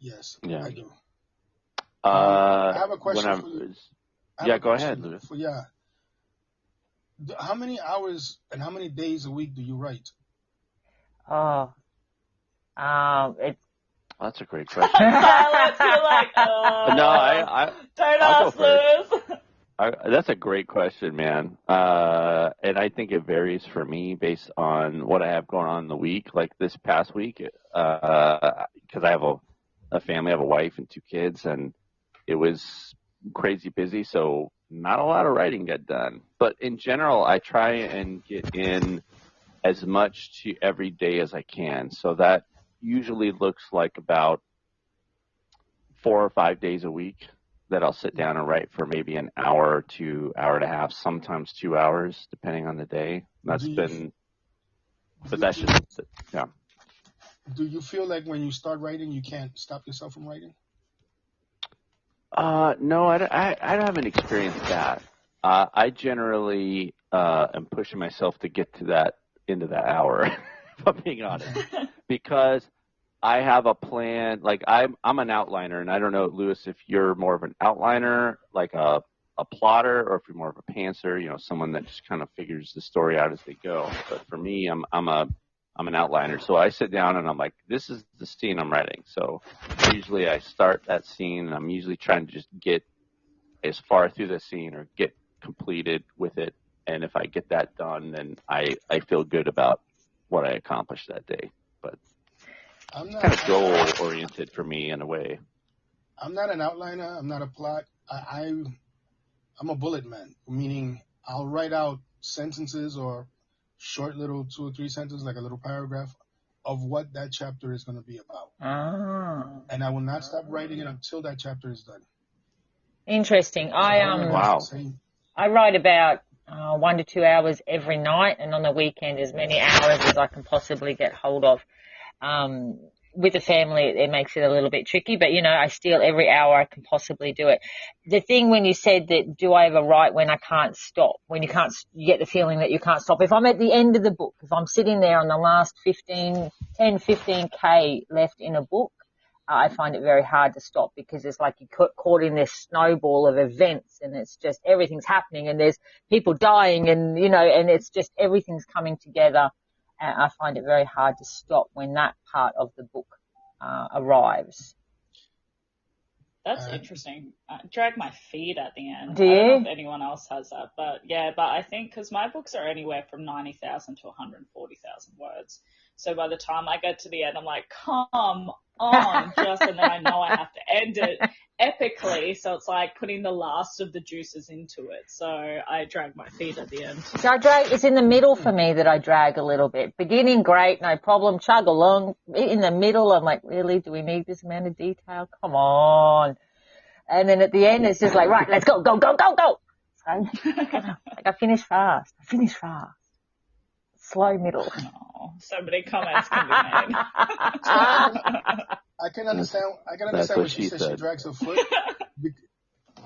Yes, Yeah. I do. I have a question for you. Go ahead, Louis. How many hours and how many days a week do you write? That's a great question. Silence. You're like, No, don't ask, Lewis. That's a great question, man. And I think it varies for me based on what I have going on in the week. Like this past week, because I have a family, I have a wife and 2 kids, and it was crazy busy, so not a lot of writing got done. But in general, I try and get in as much to every day as I can. So that usually looks like about 4 or 5 days a week that I'll sit down and write for maybe an hour to hour and a half, sometimes 2 hours, depending on the day. That's yeah. Do you feel like when you start writing, you can't stop yourself from writing? No, I haven't experienced that. I generally am pushing myself to get to that into that hour, if I'm being honest, because I have a plan. Like I'm an outliner, and I don't know, Louis, if you're more of an outliner, like a plotter, or if you're more of a pantser, someone that just kind of figures the story out as they go. But for me, I'm an outliner, so I sit down and I'm like, this is the scene I'm writing. So usually I start that scene, and I'm usually trying to just get as far through the scene or get completed with it. And if I get that done, then I feel good about what I accomplished that day. But it's kind of goal-oriented for me in a way. I'm not an outliner. I'm not a plot. I'm a bullet man, meaning I'll write out sentences or short little 2 or 3 sentences, like a little paragraph of what that chapter is going to be about. And I will not stop writing it until that chapter is done. Interesting. Wow. I write about 1 to 2 hours every night, and on the weekend as many hours as I can possibly get hold of. With the family, it makes it a little bit tricky, but I steal every hour I can possibly do it. The thing when you said that, do I ever write when I can't stop? When you get the feeling that you can't stop. If I'm at the end of the book, if I'm sitting there on the last 15K left in a book, I find it very hard to stop, because it's like you're caught in this snowball of events, and it's just everything's happening, and there's people dying, and and it's just everything's coming together. And I find it very hard to stop when that part of the book arrives. That's interesting. I drag my feet at the end. Do you? I don't know if anyone else has that, but I think because my books are anywhere from 90,000 to 140,000 words. So by the time I get to the end, I'm like, come on, and then I know I have to end it epically. So it's like putting the last of the juices into it. So I drag my feet at the end. So it's in the middle for me that I drag a little bit. Beginning, great, no problem, chug along. In the middle, I'm like, really? Do we need this amount of detail? Come on. And then at the end, it's just like, right, let's go. So I finish fast. Slow middle. Oh, so many comments can be made. I can understand when she says she drags her foot.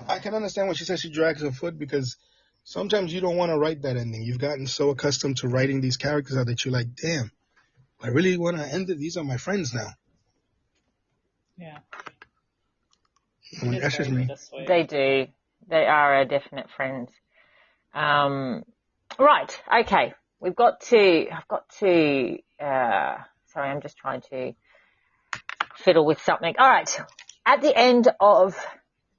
I can understand when she says she drags her foot, because sometimes you don't want to write that ending. You've gotten so accustomed to writing these characters out that you're like, damn, I really want to end it. These are my friends now. Yeah. That's just me. They do. They are our definite friends. Right. Okay. I've got to, sorry, I'm just trying to fiddle with something. All right. At the end of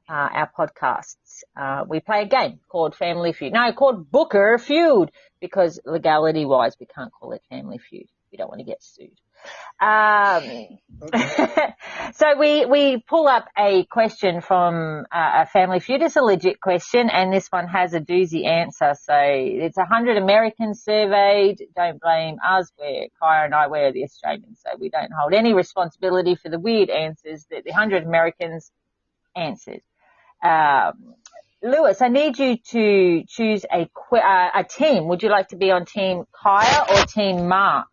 our podcasts, we play a game called called Booker Feud, because legality-wise, we can't call it Family Feud. We don't want to get sued. So we pull up a question from a Family Feud. It's a legit question, and this one has a doozy answer. So it's 100 Americans surveyed. Don't blame us. Kyra and I, we're the Australians, so we don't hold any responsibility for the weird answers that the 100 Americans answered. Lewis, I need you to choose a team. Would you like to be on Team Kyra or Team Mark?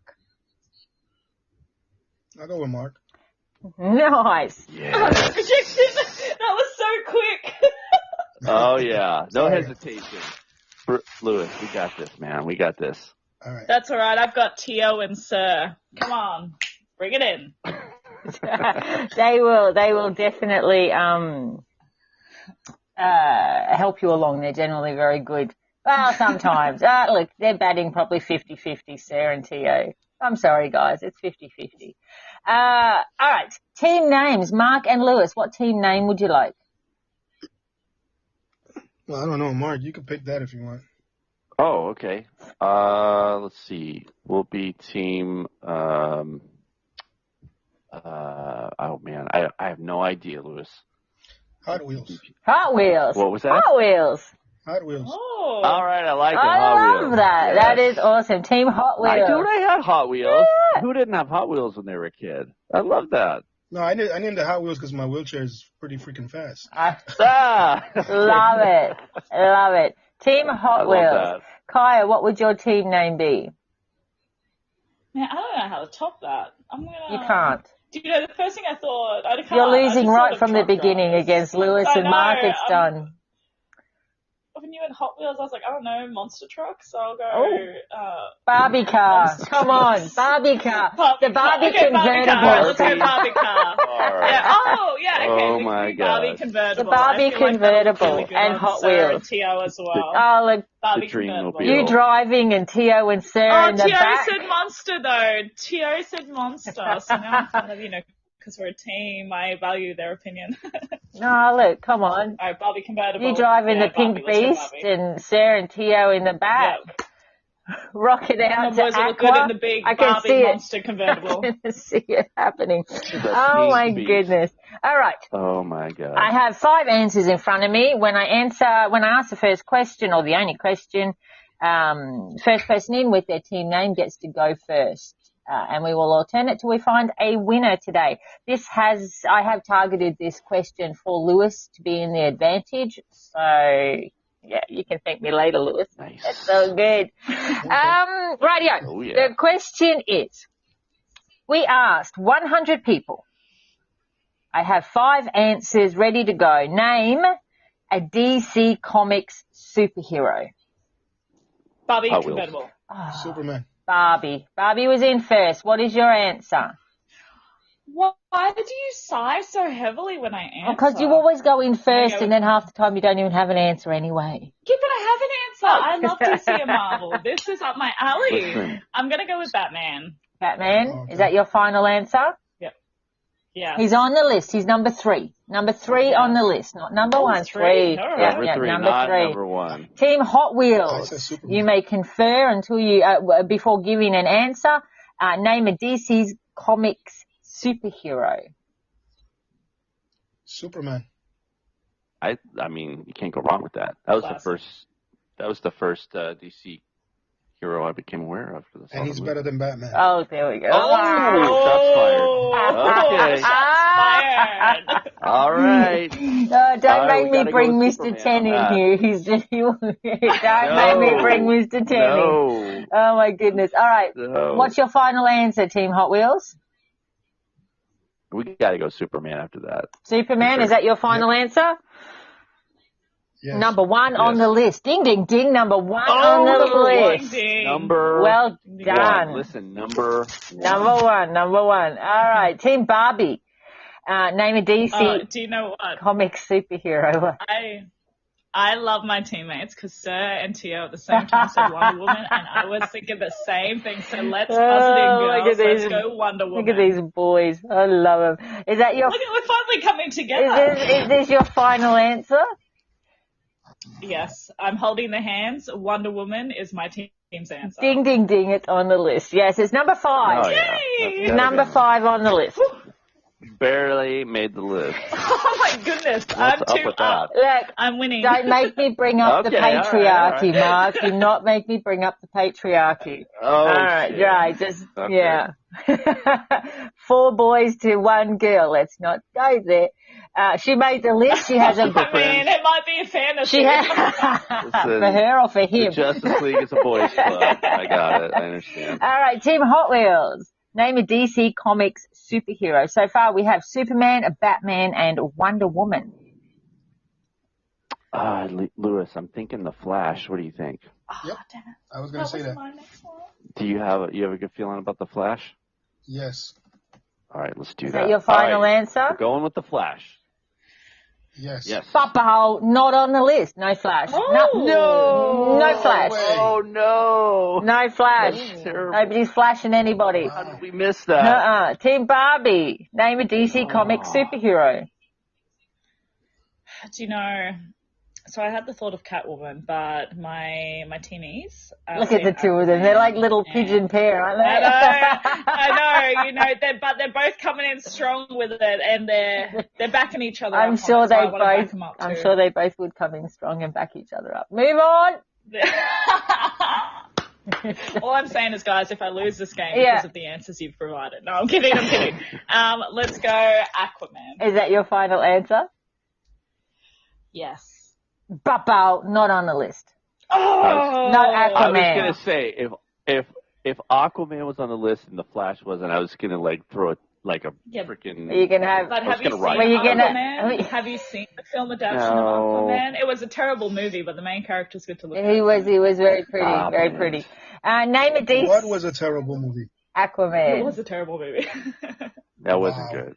I'll go with Mark. Nice. Yes. That was so quick. Oh, yeah. No hesitation. Louis, we got this, man. We got this. All right. That's all right. I've got Tio and Sir. Come on. Bring it in. They will definitely help you along. They're generally very good. Well, sometimes. Look, they're batting probably 50-50, Sir and Tio. I'm sorry, guys. It's 50-50. All right. Team names, Mark and Lewis. What team name would you like? Well, I don't know, Mark. You can pick that if you want. Oh, okay. Let's see. We'll be team. Oh man, I have no idea, Lewis. Hot Wheels. Hot Wheels. What was that? Hot Wheels. Hot Wheels. Oh. All right, I like it. I Hot love Wheels. that. Yes. That is awesome. Team Hot Wheels. I had Hot Wheels. Yeah. Who didn't have Hot Wheels when they were a kid? I love that. No, I named the Hot Wheels because my wheelchair is pretty freaking fast. I Ah. love it. Love it. Team Hot I love Wheels. that. Kaya, what would your team name be? Man, I don't know how to top that. You can't. Do you know the first thing I thought? I can't. You're losing I just right thought of from the truck beginning drivers. against Lewis I and Mark. know, It's done. When you had Hot Wheels, I was like, I don't know, monster trucks. So I'll go. Oh. Barbie car. Monster Come on. Barbie car. The Barbie okay, Barbie car. convertible. Let's go Barbie car. All right. Yeah. Oh, yeah. Okay. Oh we my can do Barbie gosh. convertible. The Barbie I feel like that'll look convertible really good and on Hot Sarah Wheels. and Tio as well. Oh, look. Barbie The dream convertible. mobile. You driving and Tio and Sarah Oh, in the Tio back. said monster though. Tio said monster. So now I'm kind of, because we're a team, I value their opinion. No, look, come on. All right, Barbie convertible. You driving the Barbie, pink let's go beast Barbie. and Sarah and Tio in the back. Yeah. Rock it out And the to boys will look Aqua. good in the big I can Barbie see monster it. convertible. I can see it happening. The Oh my pink beast. goodness. All right. Oh my God. I have 5 answers in front of me. When I ask the first question or the only question, first person in with their team name gets to go first. And we will alternate till we find a winner today. I have targeted this question for Lewis to be in the advantage. So, yeah, you can thank me later, Lewis. Nice. That's so good. Rightio. Oh, yeah. The question is, we asked 100 people. I have 5 answers ready to go. Name a DC Comics superhero. Barbie Hot Wheels. convertible. Oh, Superman. Barbie. Barbie was in first. What is your answer? Why did you sigh so heavily when I answer? Because you always go in first go and then half the time you don't even have an answer anyway. Yeah, but I have an answer. I love DC and Marvel. This is up my alley. Listen. I'm going to go with Batman. Batman, Okay. is that your final answer? Yep. Yeah. He's on the list. He's number 3. Number 3 on the list, not number 1. 3. 3. All right. Yeah, Number yeah, 3, number not 3. number 1. Team Hot I Wheels. said Superman. You may confer until you before giving an answer. Name a DC's Comics superhero. Superman. I mean, you can't go wrong with that. That was Classic. the first DC hero I became aware of. For the And he's movie. better than Batman. Oh, there we go. Oh, shots fired. Okay. Shots fired. All right. Don't All right, make we me gotta bring go with Mr. Superman 10 on in that. here. Don't make me bring Mr. 10 in. No. Oh my goodness. All right. No. What's your final answer, Team Hot Wheels? We got to go Superman after that. Superman, Sure. is that your final answer? Yes. Number 1 on Yes. the list. Ding, ding, ding. Number 1 Oh, on the number list. Ding. Number Well done. 1. Listen, number 1. Number one. All right. Team Barbie. Name a DC Do you know what? comic superhero. I love my teammates because Sir and Tio at the same time said Wonder Woman, and I was thinking the same thing. So let's buzz it in, look girls. at Let's these- go Wonder Woman. Look at these boys. I love them. Is that your, Look at, we're finally coming together. is this your final answer? Yes, I'm holding the hands. Wonder Woman is my team's answer. Ding, ding, ding. It's on the list. Yes, it's number 5. Oh, yeah. Yay! That's gotta Number be- 5 on the list. Barely made the list. Oh my goodness, What's I'm up 2 with up. that? Look, I'm winning. don't make me bring up the Okay, all right, patriarchy, all right. Mark. Do not make me bring up the patriarchy. Oh, All right, shit. right, just, Okay. yeah. 4 boys to 1 girl. Let's not go there. She made the list. She has a, I mean, it might be a fantasy. she has, Listen, for her or for The him? Justice League is a boys' club. I got it. I understand. All right, Team Hot Wheels. Name a DC Comics superhero. So far we have Superman, a Batman, and Wonder Woman. Lewis, I'm thinking the Flash. What do you think? Oh, Yep. damn it. I was going to say that. My next one. Do you have a good feeling about the Flash? Yes. All right, let's do Is that. that your All final right, answer? We're going with the Flash. Yes. Yes. Papa, not on the list. No Flash. Oh. No Flash. way. Oh no! No Flash. That's terrible. Nobody's flashing anybody. How did we miss that? Team Barbie. Name a DC Comics superhero. Do you know, So I had the thought of Catwoman, but my teenies. Look at the two of them. They're like little pigeon pair, aren't they? I know. They're both coming in strong with it, and they're backing each other up. I'm sure they too. both would come in strong and back each other up. Move on. All I'm saying is, guys, if I lose this game because of the answers you've provided. No, I'm kidding. Let's go Aquaman. Is that your final answer? Yes. But not on the list. Oh, no Aquaman. I was gonna say if Aquaman was on the list and the Flash wasn't, I was gonna like throw it like a freaking. You can have. But have you seen Aquaman? Have you seen the film adaptation of Aquaman? It was a terrible movie, but the main character's good to look at. He was very pretty, very pretty. Name a DC. What was a terrible movie? Aquaman. It was a terrible movie. That wasn't good.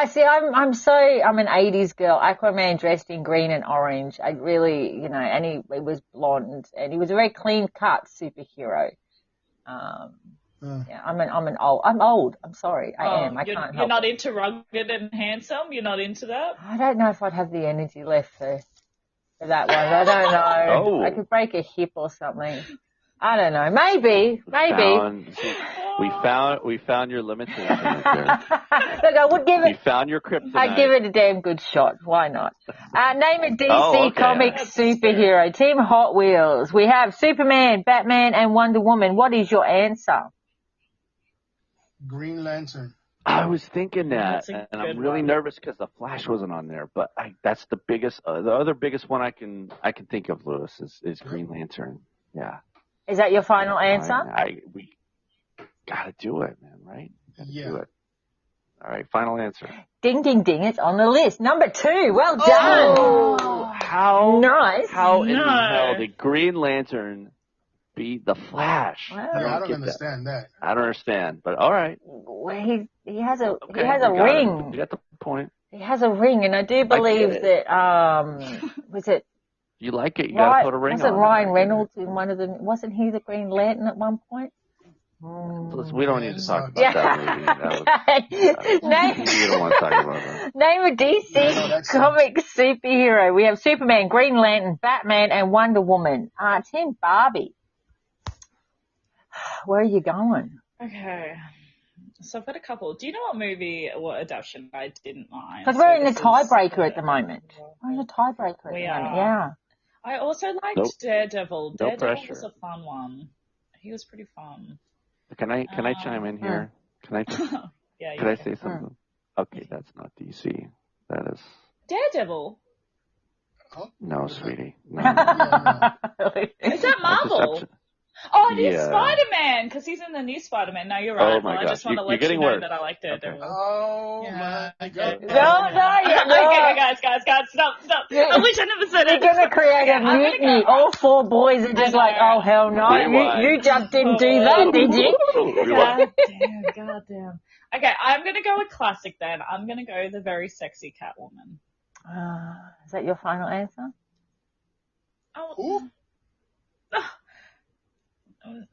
See, I'm an 80s girl. Aquaman dressed in green and orange. I really, and he was blonde, and he was a very clean cut superhero. Yeah, I'm old. I'm sorry. I am. I can't help it. You're not into rugged and handsome? You're not into that? I don't know if I'd have the energy left for that one. I don't know. I could break a hip or something. I don't know. Maybe. We found your limitation. Look, I would give it. We found your kryptonite. I'd give it a damn good shot. Why not? Name a DC Comics superhero. Team Hot Wheels. We have Superman, Batman, and Wonder Woman. What is your answer? Green Lantern. I was thinking that, and I'm really nervous because the Flash wasn't on there. But that's the biggest, the other biggest one I can think of, Lewis, is Green Lantern. Yeah. Is that your final answer? We gotta do it, man. Right? Yeah. Do it. All right. Final answer. Ding, ding, ding! It's on the list. Number 2. Well done. Oh, how nice. How in the hell did Green Lantern beat the Flash? Well, I don't understand that. I don't understand, but all right. Well, he has a ring. It. You got the point. He has a ring, and I do believe that was it. You like it? You got to put a ring on. Was it Ryan Reynolds in one of them? Wasn't he the Green Lantern at one point? We don't need to talk about that movie. You don't want to talk about that. Name a DC comic superhero. We have Superman, Green Lantern, Batman, and Wonder Woman. Team Barbie. Where are you going? Okay. So I've got a couple. Do you know what adaptation I didn't mind? Because we're in a tiebreaker at the moment. We're in a tiebreaker at the moment. Yeah. I also liked Daredevil. No Daredevil pressure. was a fun one. He was pretty fun. Can I chime in here? Can I? Yeah. Can I say something? Okay, that's not DC. That is Daredevil. no, sweetie. No. Is that Marvel? Oh, it is Spider-Man, because he's in the new Spider-Man. No, you're right. Oh my I just want to let you know that I like Daredevil. Okay. Oh my God. No. Okay, guys, stop. I wish I never said it. You're going to create a mutiny. All 4 boys are just like, oh, hell no. You just didn't do that, did you? God damn. Okay, I'm going to go with classic then. I'm going to go the very sexy Catwoman. Is that your final answer? Oh.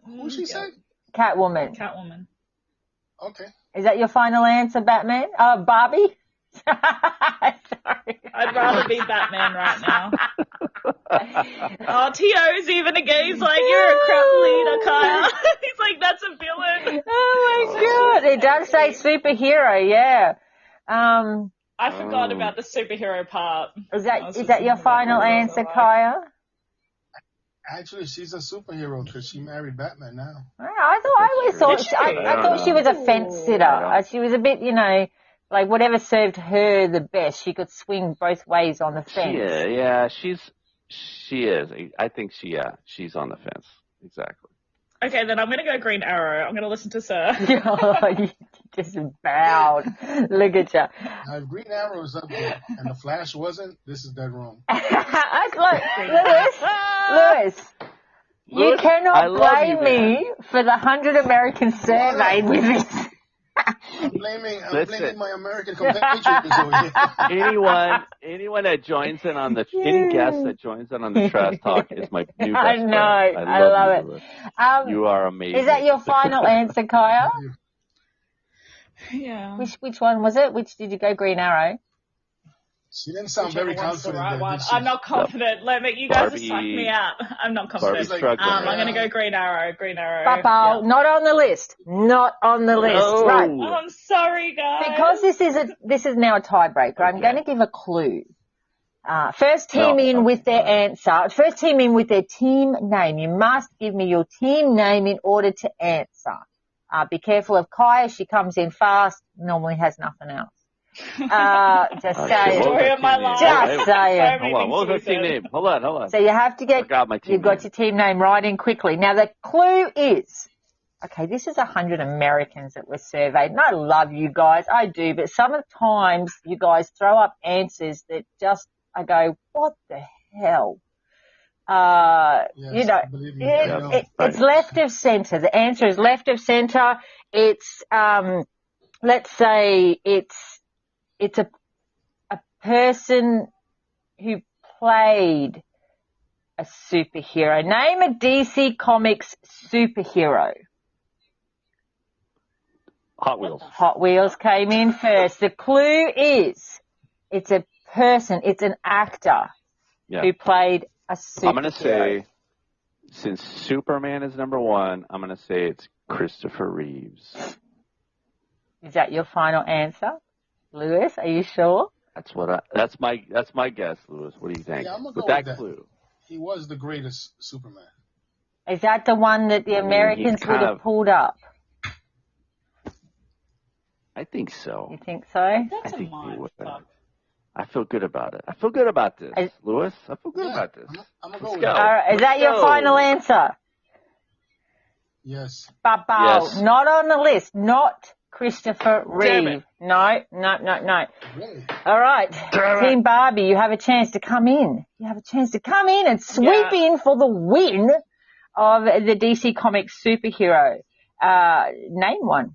Who's she say? Catwoman. Okay. Is that your final answer, Batman? Barbie? Sorry. I'd rather be Batman right now. T.O.'s even a gay. He's like, you're a crap leader, Kyle. He's like, that's a villain. Oh my God. It does say superhero, yeah. I forgot about the superhero part. Is that your final answer, Kaya? Actually, she's a superhero because she married Batman now. I thought she was a fence sitter. She was a bit, like whatever served her the best. She could swing both ways on the fence. She is. I think she's on the fence. Exactly. Okay, then I'm going to go Green Arrow. I'm going to listen to Sir. You just bowed. Look at you. Now, if Green Arrow is up there and the Flash wasn't, this is dead wrong. Lewis, you cannot blame me for the 100 American survey with this. I'm blaming my American compatriots over here. Anyone that joins in on any guest that joins in on the trash talk is my new best friend. I love it. You are amazing. Is that your final answer, Kaya? Yeah. Which one was it? Which did you go? Green Arrow? She didn't sound Whichever very one's the confident right there, one. did she? I'm not confident. You guys have psyched me out. I'm not confident. Barbie's struggling. I'm going to go Green Arrow. Green Arrow. Papa, not on the list. Not on the list. No. Right. I'm sorry, guys. Because this is now a tiebreaker, I'm going to give a clue. First team in with their answer. First team in with their team name. You must give me your team name in order to answer. Be careful of Kaya. She comes in fast. Normally has nothing else. Just saying. Story of my life. Just saying. Hold on. What was her team name? Hold on. So you have to get, you've got your team name right in quickly. Now the clue is, okay, this is 100 Americans that were surveyed, and I love you guys, I do, but sometimes you guys throw up answers that just, I go, what the hell? Yes, you know, believe me, I know. it's left of center. The answer is left of center. It's, let's say it's a person who played a superhero. Name a DC Comics superhero. Hot Wheels. Hot Wheels came in first. The clue is it's a person, it's an actor who played a superhero. I'm going to say, since Superman is number one, I'm going to say it's Christopher Reeves. Is that your final answer? Lewis, are you sure? That's my guess, Lewis. What do you think? Yeah, I'm gonna with go that with that. clue. He was the greatest Superman. Is that the one that the Americans would have pulled up? I think so. You think so? That's I think a he would. mindfuck. I feel good about it. I feel good about this, Lewis. I feel good about this. I'm gonna go Let's with go. that. All right, is that your final answer? Yes. Yes. Not on the list. Not Christopher Damn Reeve. it. No. Really? All right. Team Barbie, you have a chance to come in. You have a chance to come in and sweep in for the win of the DC Comics superhero. Name one.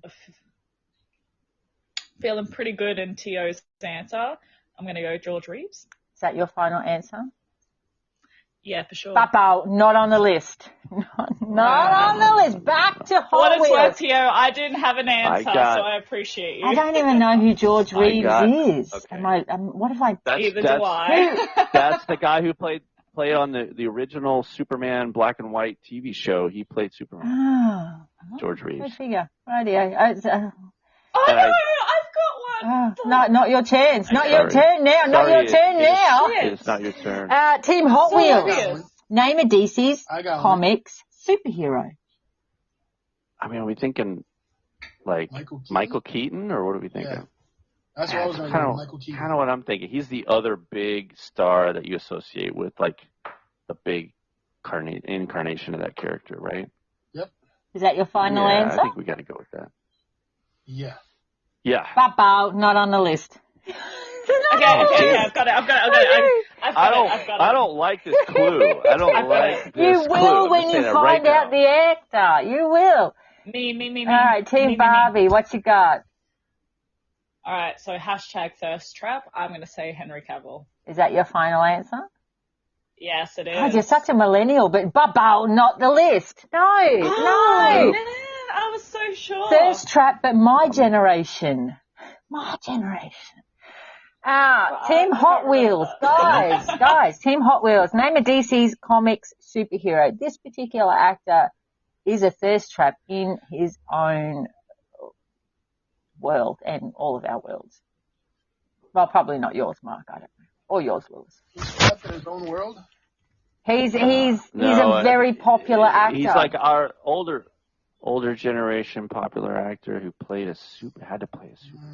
Feeling pretty good in T.O.'s answer. I'm going to go George Reeves. Is that your final answer? Yeah, for sure. Not on the list. Not on the list. Back to Hot What it's Wheels. worth, T.O., I didn't have an answer, so I appreciate you. I don't even know who George Reeves is. Okay. What have I... Either do I. That's the guy who played on the original Superman black and white TV show. He played Superman. George Reeves. Good figure. Radio. I've got one. Not your chance. Not your Sorry. turn now. Not your turn now. It's not your turn. Team Hot Wheels. Serious. Name a DC's I got Comics superhero. I mean, are we thinking like Michael Keaton, or what are we thinking? Yeah. That's what I was going to Kind do. of, Michael Keaton. kind of what I'm thinking. He's the other big star that you associate with, like the big incarnation of that character, right? Yep. Is that your final answer? I think we got to go with that. Yeah. Yeah. Not on the list. Okay, I've got it. I don't like this clue. I don't like this You will clue. when you find out the actor. You will. Me. All right, Team Barbie, what you got? All right, so hashtag thirst trap. I'm going to say Henry Cavill. Is that your final answer? Yes, it is. God, you're such a millennial, but not the list. No. Man, I was so sure. Thirst trap, but my generation. Team Hot Wheels. Guys, Team Hot Wheels. Name a DC's Comics superhero. This particular actor is a thirst trap in his own world and all of our worlds. Well, probably not yours, Mark. I don't know. Or yours, Lewis. He's trapped in his own world? He's a very popular actor. He's like our older generation popular actor who had to play a super.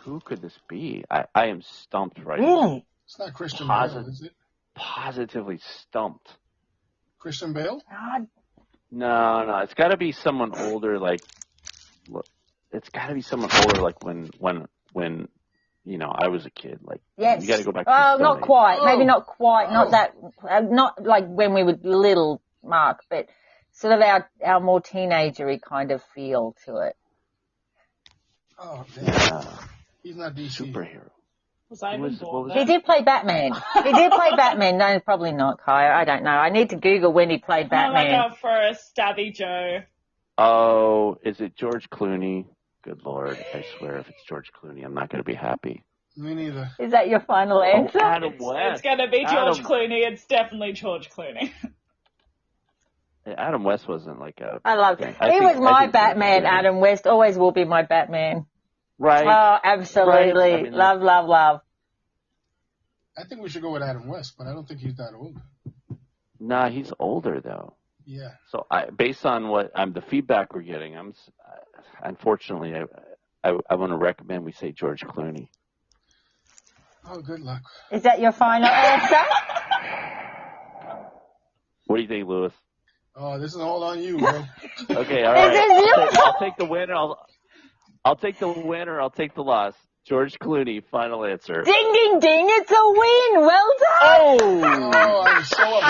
Who could this be? I am stumped right now. Really? It's not Christian Bale, is it? Positively stumped. Christian Bale? God. No. It's got to be someone older. It's got to be someone older. Like when I was a kid. Like yes. You got to go back. Oh, to not Age. quite. Maybe not quite. Not that. Not like when we were little, Mark. But sort of our more teenagery kind of feel to it. Oh, damn. He's not DC. Superhero. Was I even born He did play Batman. No, probably not, Kaya. I don't know. I need to Google when he played Batman. I'm going for a Stabby Joe. Oh, is it George Clooney? Good Lord. I swear if it's George Clooney, I'm not going to be happy. Me neither. Is that your final answer? Adam West. It's going to be George Clooney. It's definitely George Clooney. Adam West wasn't like a... I love it. He was my Batman, Adam West. Always will be my Batman. Right. Oh, absolutely. Right. I mean, love. I think we should go with Adam West, but I don't think he's that old. Nah, he's older, though. Yeah. So based on what the feedback we're getting, unfortunately, I want to recommend we say George Clooney. Oh, good luck. Is that your final answer? What do you think, Louis? Oh, this is all on you, bro. Okay, all right. Is it you? I'll take the winner. I'll take the winner. I'll take the loss. George Clooney, final answer. Ding, ding, ding. It's a win. Well done. Oh, I'm so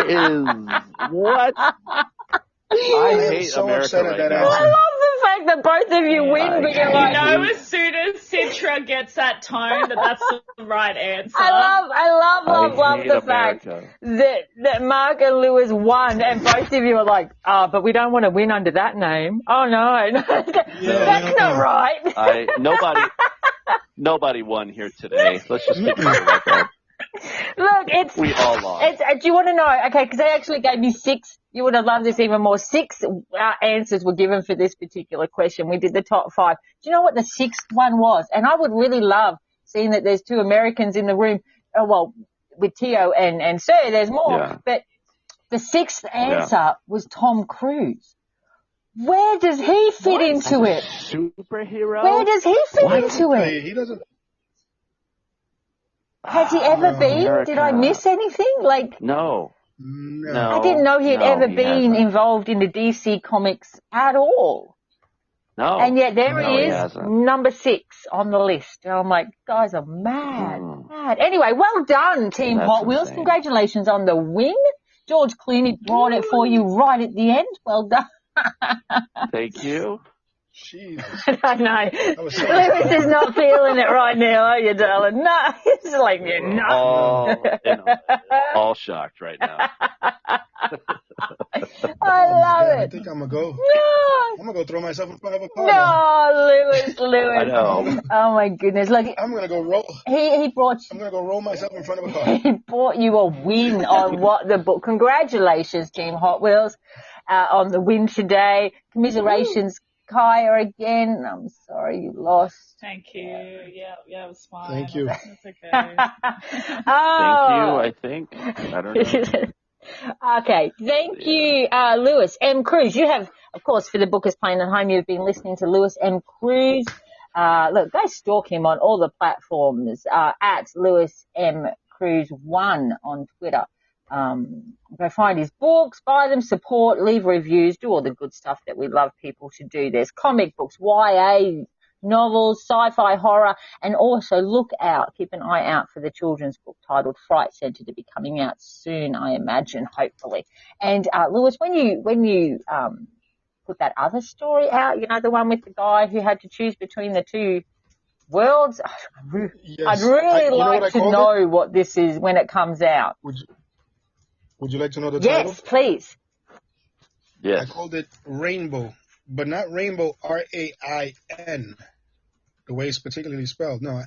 upset. What? I hate so America upset at right that now. I love the fact that both of you win, but you're like, As soon as Citra gets that tone, that's the right answer. I love hate the fact America. that Mark and Lewis won, and both of you are like, but we don't want to win under that name. Oh no, that's not right. Nobody won here today. Let's just get clear about that. Look, we all lost. Do you want to know? Okay, because they actually gave me 6. You would have loved this even more. 6 answers were given for this particular question. We did the top 5. Do you know what the 6th one was? And I would really love, seeing that there's 2 Americans in the room, with Tio and Sir, there's more. Yeah. But the 6th answer was Tom Cruise. Where does he fit into it? Superhero? Where does he fit into it? He doesn't. Has he ever been? America. Did I miss anything? No. I didn't know he had ever been hasn't. involved in the DC comics at all. No. And yet there he is, hasn't. number 6 on the list. And I'm like, guys are mad. Anyway, well done, Team That's Hot Wheels. insane. Congratulations on the win. George Clooney brought it for you right at the end. Well done. Thank you. Jesus. I know. Lewis is not feeling it right now, are you, darling? No. It's like, you're not. All shocked right now. I love it. I think I'm going to go. No. I'm going to go throw myself in front of a car. No, Lewis. I know. Oh, my goodness. Look, I'm going to go roll. He brought you. I'm going to go roll myself in front of a car. He brought you a win on what the book. Congratulations, Team Hot Wheels, on the win today. Commiserations, Kaya, again. I'm sorry you lost. Thank you. Yeah, it was fine. Thank you. That's okay. Thank you, I think. I don't know. Okay, thank you, Luis M. Cruz. You have, of course, for the Book is Playing at Home, you've been listening to Luis M. Cruz. Look, go stalk him on all the platforms, at Luis M. Cruz 1 on Twitter. Go find his books, buy them, support, leave reviews, do all the good stuff that we love people to do. There's comic books, YA, novels, sci-fi, horror, and also keep an eye out for the children's book titled Fright Center to be coming out soon, I imagine, hopefully. And Lewis, when you put that other story out, the one with the guy who had to choose between the 2 worlds, Yes. I'd really like to know what this is when it comes out. Would you like to know the title? Yes, please. Yes. I called it Rainbow, but not Rainbow, R-A-I-N, the way it's particularly spelled. No,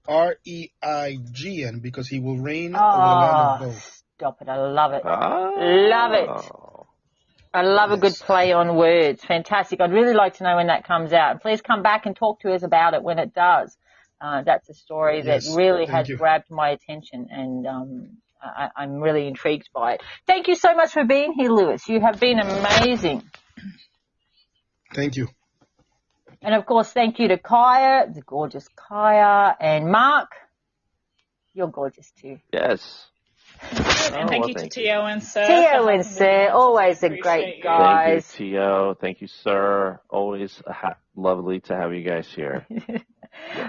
R-E-I-G-N, because he will reign over the land of both. Stop it. I love it. Oh. Love it. I love a good play on words. Fantastic. I'd really like to know when that comes out. And please come back and talk to us about it when it does. That's a story that really has grabbed my attention, and I'm really intrigued by it. Thank you so much for being here, Lewis. You have been amazing. Thank you. And, of course, thank you to Kaya, the gorgeous Kaya, and Mark. You're gorgeous too. Yes. And thank you to Tio and Sir. Tio and Sir, always a great guys. Thank you, Tio. Thank you, Sir. Always lovely to have you guys here. Yes.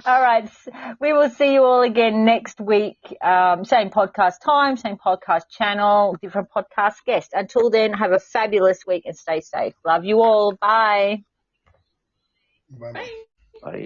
All right. We will see you all again next week. Same podcast time, same podcast channel, different podcast guest. Until then, have a fabulous week and stay safe. Love you all. Bye. Bye. Bye.